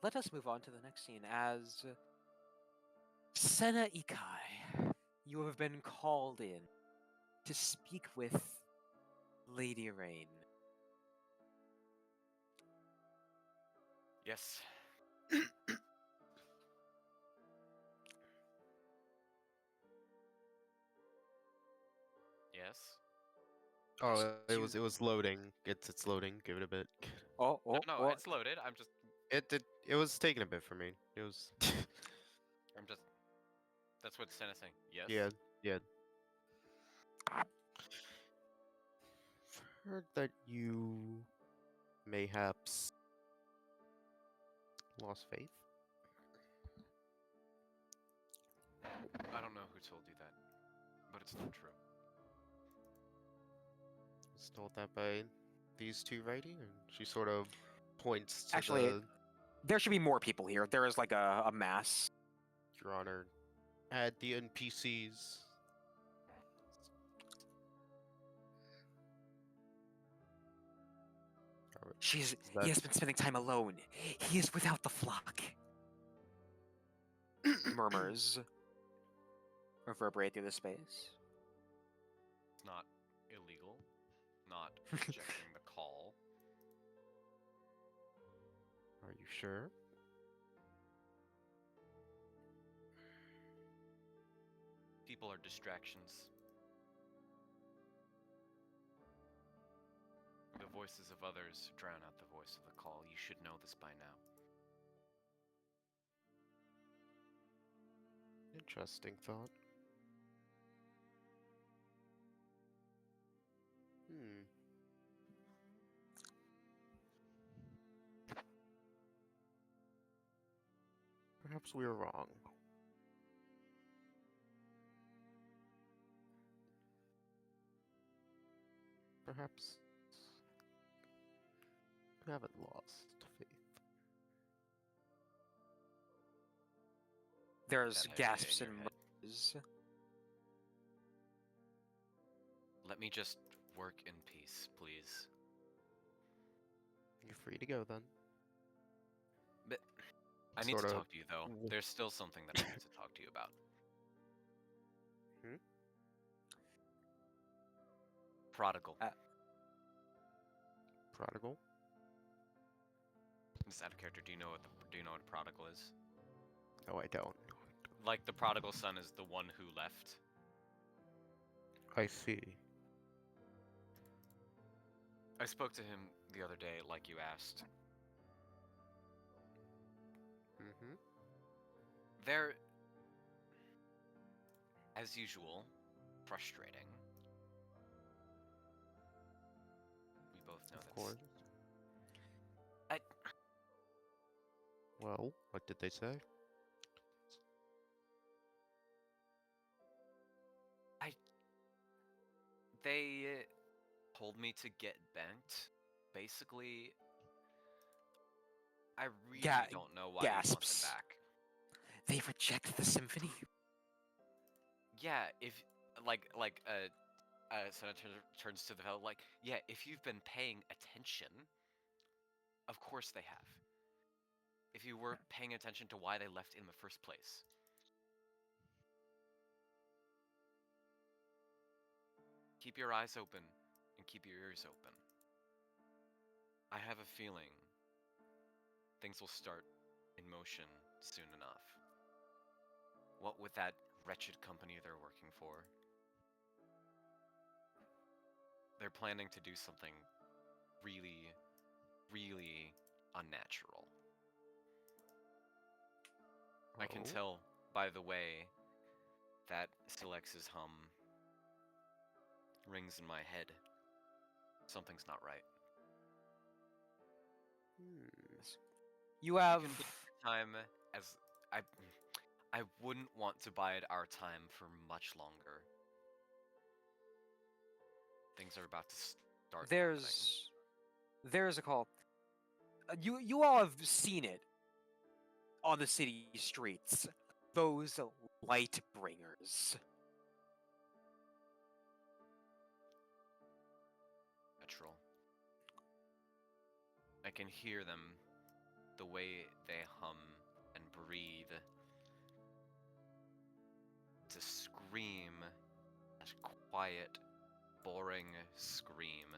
let us move on to the next scene as Senna Ikai. You have been called in to speak with Lady Rain. Yes. Yes. Oh, it was loading. It's loading. Give it a bit. Oh, No, it's loaded. I'm just It was taking a bit for me. It was. that's what Senna's saying. Yes. Yeah, Yeah. Heard that you mayhaps lost faith. I don't know who told you that, but it's not true. I was told that by these two right here. And she sort of points to Actually, the there should be more people here. There is like a mass. Your Honor. Add the NPCs. Alright, He that- has been spending time alone. He is without the flock. Murmurs reverberate through the space. It's not illegal, not rejecting the call. Are you sure? People are distractions. The voices of others drown out the voice of the call. You should know this by now. Interesting thought. Hmm. Perhaps we were wrong. Perhaps we haven't lost faith. There's That idea gasps in and your head. murmurs. Let me just work in peace, please. You're free to go then. But I need to Sorta talk to you though. w- There's still something that I need to talk to you about. Hmm? Prodigal. Prodigal? Just out of character, do you know what a prodigal is? No, I don't. Like the prodigal son is the one who left. I see. I spoke to him the other day, like you asked. Mm-hmm. They're, as usual, frustrating. We both know Of this. course. I, Well, what did they say? they told me to get bent. Basically, I really Ga- don't know why you want gasps. them back. They reject the symphony. Yeah, if senator turns to the fellow like, yeah, if you've been paying attention, of course they have. If you were paying attention to why they left in the first place. Keep your eyes open and keep your ears open. I have a feeling things will start in motion soon enough. What with that wretched company they're working for? They're planning to do something really, really unnatural. I can Oh? tell by the way that Silex's hum rings in my head. Something's not right. Hmm. You have You can take your time as I wouldn't want to bide our time for much longer. Things are about to start happening. there's a call. You all have seen it on the city streets. Those light bringers. Natural. I can hear them, the way they hum and breathe. To scream, that quiet, boring scream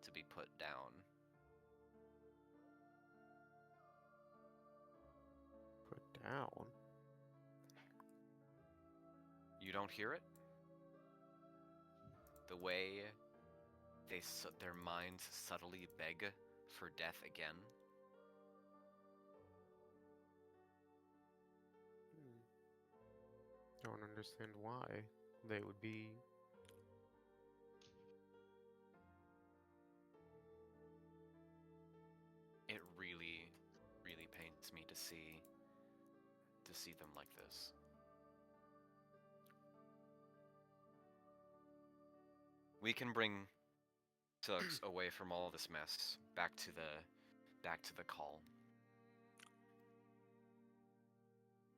to be put down. Put down. You don't hear it? The way their minds subtly beg for death again. Don't understand why. They would be. It really, really pains me to see them like this. We can bring Silux away from all this mess, back to the call.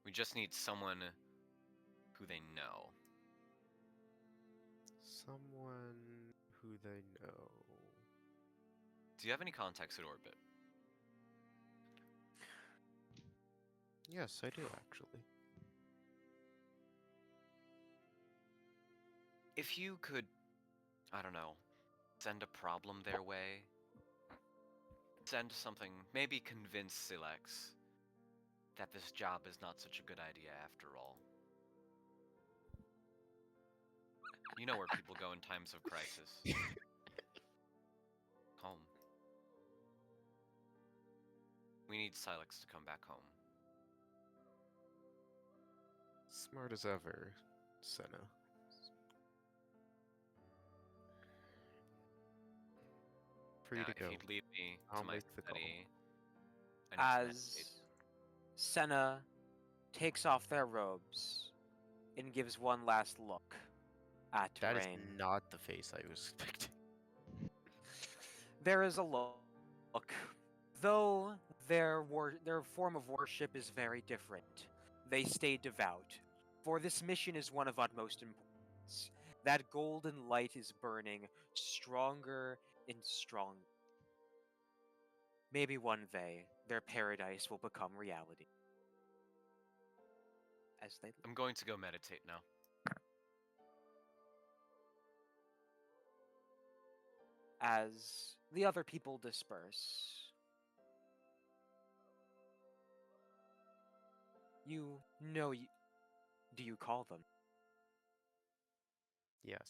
We just need someone who they know. Someone who they know. Do you have any contacts at Orbit? Yes, I do actually. If you could, I don't know, send a problem their way, send something, maybe convince Silex that this job is not such a good idea after all. You know where people go in times of crisis. Home. We need Silex to come back home. Smart as ever, Senna. Free to If go. you'd lead me I'll to my make the call. study, I need to As meditate. Senna takes off their robes and gives one last look at That is Rain. not the face I was expecting. There is a look, though their form of worship is very different. They stay devout, for this mission is one of utmost importance. That golden light is burning stronger and stronger. Maybe one day their paradise will become reality. As they I'm going to go meditate now. as the other people disperse. You know you do you call them? Yes.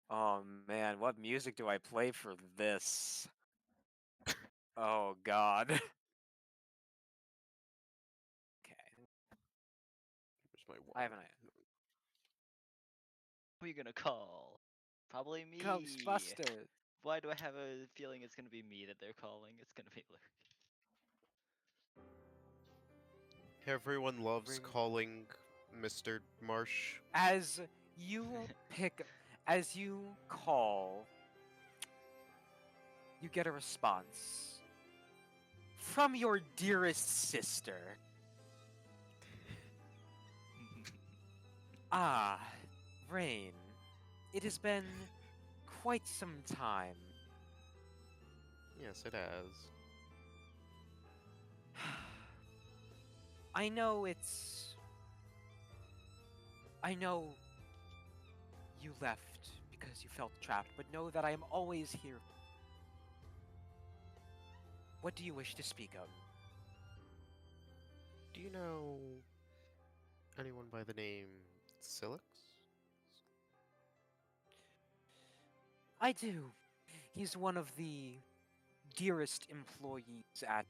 Oh man, what music do I play for this? Oh god. Okay. Where's my I have an wallet? idea. Who are you gonna call? Probably me. Ghostbusters. Why do I have a feeling it's gonna be me that they're calling? It's gonna be Luke. Everyone loves Ring. calling Mr. Marsh. As you as you call, you get a response from your dearest sister. Ah, Rain. It has been quite some time. Yes, it has. I know it's. I know you left because you felt trapped, but know that I am always here. What do you wish to speak of? Do you know anyone by the name Silix? I do. He's one of the dearest employees at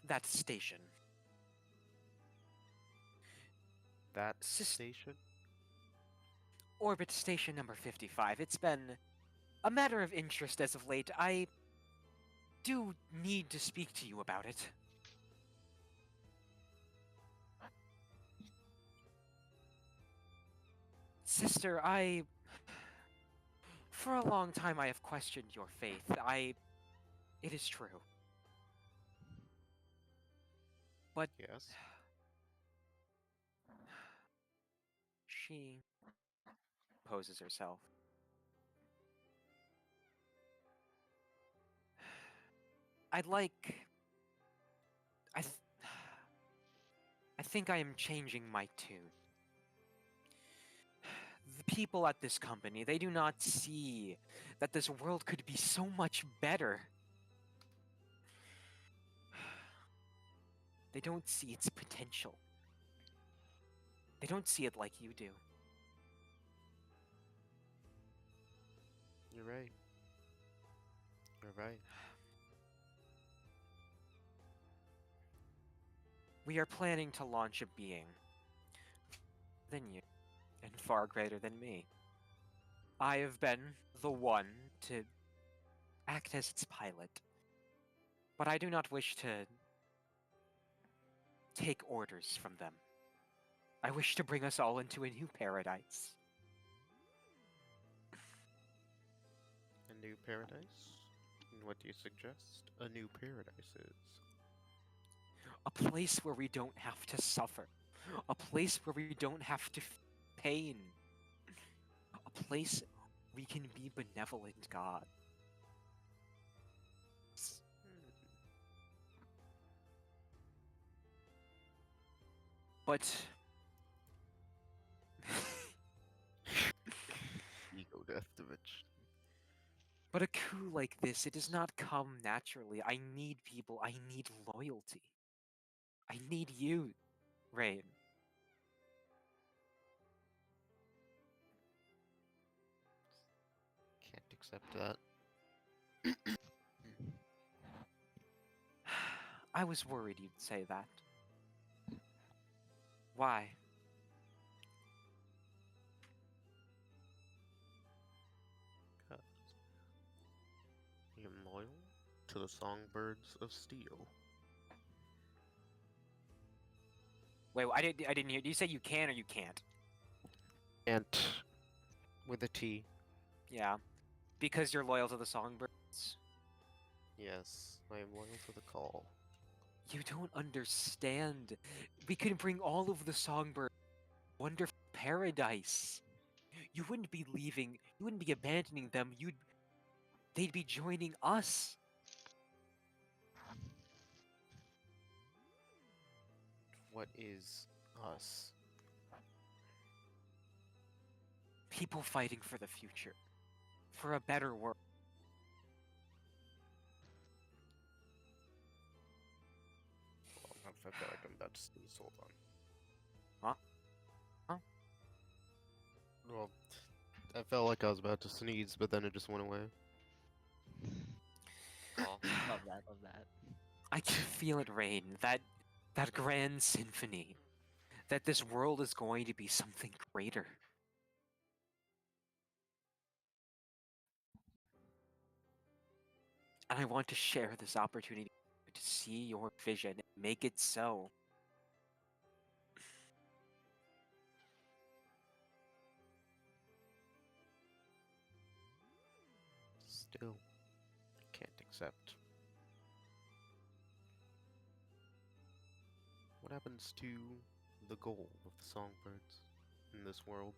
that station. That Sis- station? Orbit Station number 55. It's been a matter of interest as of late. I do need to speak to you about it. Sister, for a long time I have questioned your faith. It is true. But Yes. she poses herself. I'd like. I think I am changing my tune. The people at this company, they do not see that this world could be so much better. They don't see its potential. They don't see it like you do. You're right. You're right. We are planning to launch a being than you, and far greater than me. I have been the one to act as its pilot, but I do not wish to take orders from them. I wish to bring us all into a new paradise. A new paradise? And what do you suggest a new paradise is? A place where we don't have to suffer. A place where we don't have to pain. A place we can be benevolent gods. But Ego death dimension. but a coup like this, it does not come naturally. I need people. I need loyalty. I need you, Rain. Can't accept that. I was worried you'd say that. Why? Cause I am loyal to the songbirds of steel. Wait, I didn't hear. Do you say you can or you can't? And with a T. Yeah, because you're loyal to the songbirds. Yes, I am loyal to the call. You don't understand. We can bring all of the songbirds to wonderful paradise. You wouldn't be leaving. You wouldn't be abandoning them. They'd be joining us. What is us? People fighting for the future, for a better world. Well, I feel like I'm about to sneeze. Hold on. Huh? Huh? Well, I felt like I was about to sneeze, but then it just went away. Call. Love that, love that. I can feel it, Rain. That grand symphony. That this world is going to be something greater. And I want to share this opportunity to see your vision and make it so. Still, I can't accept. What happens to the goal of the songbirds in this world?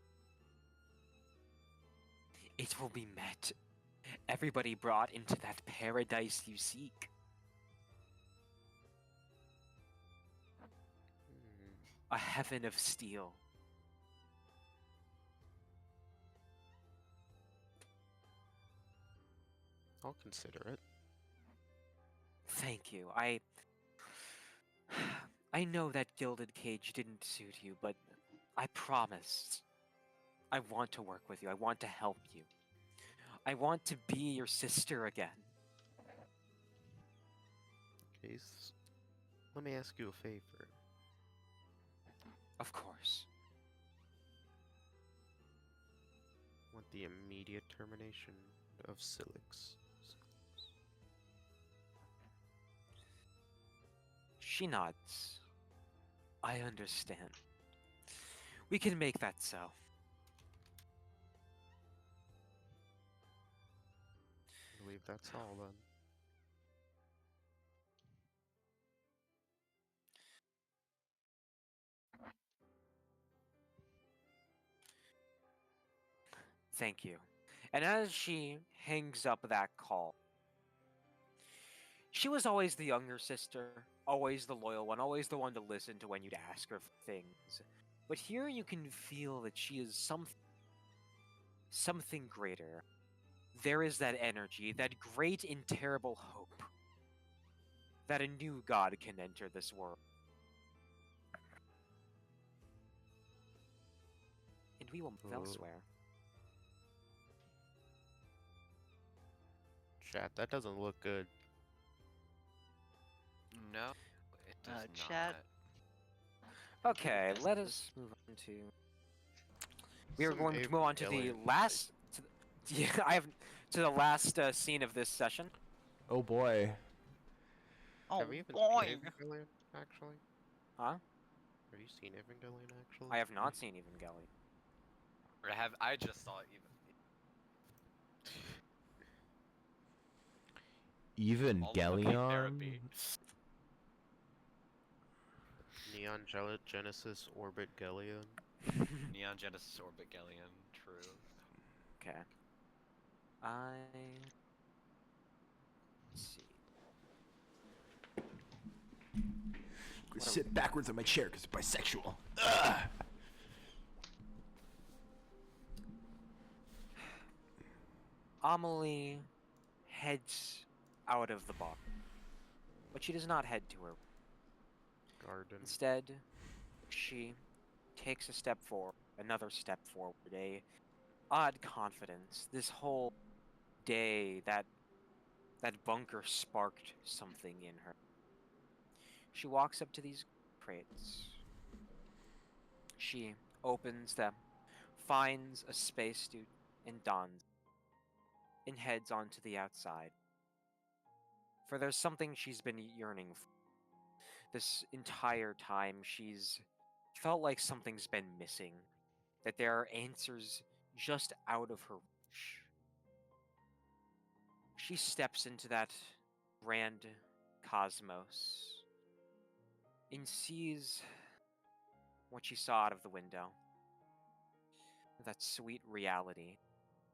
It will be met. Everybody brought into that paradise you seek. Hmm. A heaven of steel. I'll consider it. Thank you. I know that gilded cage didn't suit you, but I promised. I want to work with you. I want to help you. I want to be your sister again. Case, let me ask you a favor. Of course. I want the immediate termination of Silix. She nods. I understand. We can make that so. I believe that's all then. Thank you. And as she hangs up that call, she was always the younger sister, always the loyal one, always the one to listen to when you'd ask her for things. But here you can feel that she is something greater. There is that energy, that great and terrible hope that a new god can enter this world. And we will move Oh. elsewhere. Chat, that doesn't look good. No, it does Chat, not. Okay, let us move on to. We are Some going to move on to the Evangelion last. To the, yeah, I have to the last scene of this session. Oh boy. Oh Have you even boy! seen Evangelion, actually? Huh? Have you seen Evangelion, actually? I have not seen Evangelion. Or I just saw it even all of my Evangelion? therapy. Neon Genesis Orbit Gelion. Neon Genesis Orbit Galleon, true. Okay. I. Let's see. Sit backwards on my chair because it's bisexual. Ugh. Amelie heads out of the bar, but she does not head to her. Garden. Instead, she takes a step forward, another step forward, a odd confidence. This whole day, that bunker sparked something in her. She walks up to these crates. She opens them, finds a spacesuit, and dons, and heads onto the outside. For there's something she's been yearning for. This entire time, she's felt like something's been missing, that there are answers just out of her reach. She steps into that grand cosmos and sees what she saw out of the window. That sweet reality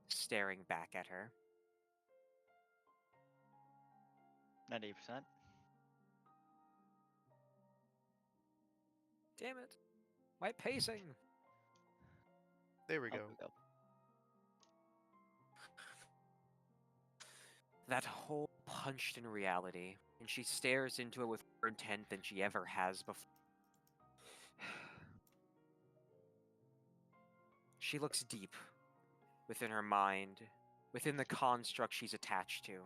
staring back at her. 90%. Damn it. My pacing. There we Oh, go. go. That hole punched in reality, and she stares into it with more intent than she ever has before. She looks deep within her mind, within the construct she's attached to.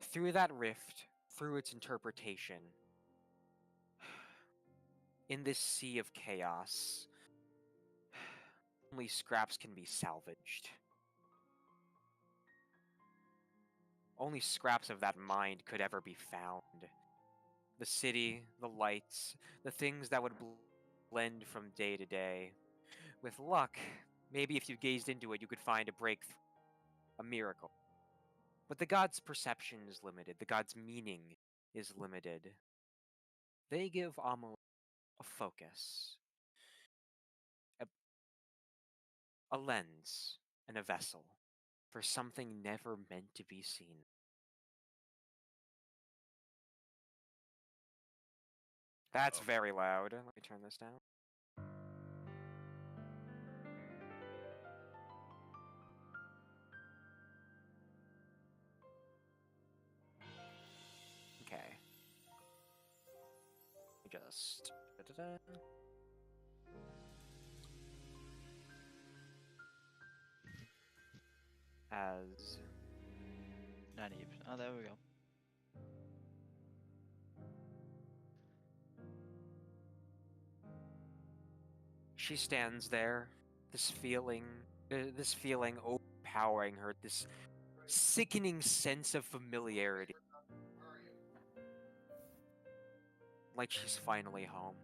Through that rift, through its interpretation, in this sea of chaos, only scraps can be salvaged. Only scraps of that mind could ever be found. The city, the lights, the things that would blend from day to day. With luck, maybe if you gazed into it, you could find a breakthrough, a miracle. But the god's perception is limited, the god's meaning is limited. They give Amal a focus, a, a lens, and a vessel for something never meant to be seen. That's Uh-oh. very loud. Let me turn this down. Okay. Just. Da-da-da. As 90%. Oh, there we go. she stands there, this feeling overpowering her, this sickening sense of familiarity. Like she's finally home.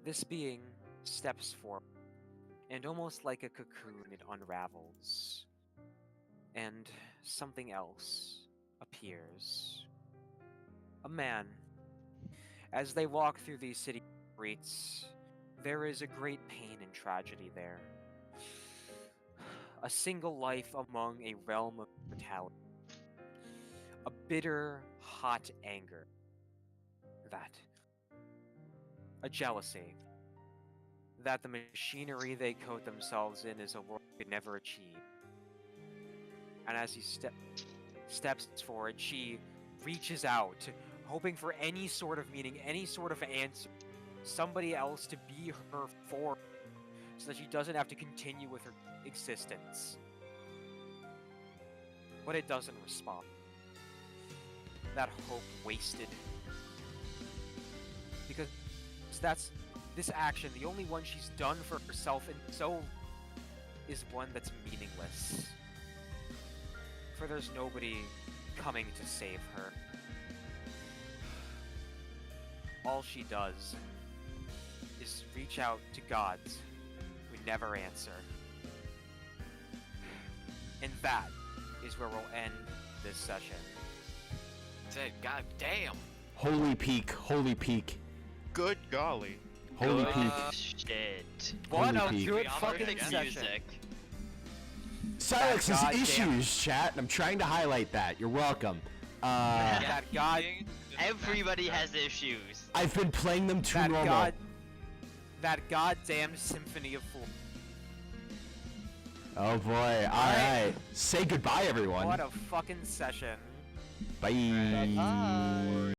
This being steps forward, and almost like a cocoon, it unravels. And something else appears. A man. As they walk through these city streets, there is a great pain and tragedy there. A single life among a realm of brutality. A bitter, hot anger. A jealousy. That the machinery they coat themselves in is a world they could never achieve. And as he steps forward, she reaches out, hoping for any sort of meaning, any sort of answer. Somebody else to be her for, so that she doesn't have to continue with her existence. But it doesn't respond. That hope wasted. Because That's this action, the only one she's done for herself, and so is one that's meaningless. For there's nobody coming to save her. All she does is reach out to gods who never answer. And that is where we'll end this session. Said, God damn. Holy peak, holy peak, Good golly. holy Good peak. shit. What a Holy peak. good We fucking perfect session. music. Silex has goddamn- issues, chat. I'm trying to highlight that. You're welcome. That god, Everybody has issues. I've been playing them too normal. that goddamn symphony of fools. Oh boy. Alright. Say goodbye, everyone. What a fucking session. Bye. Bye.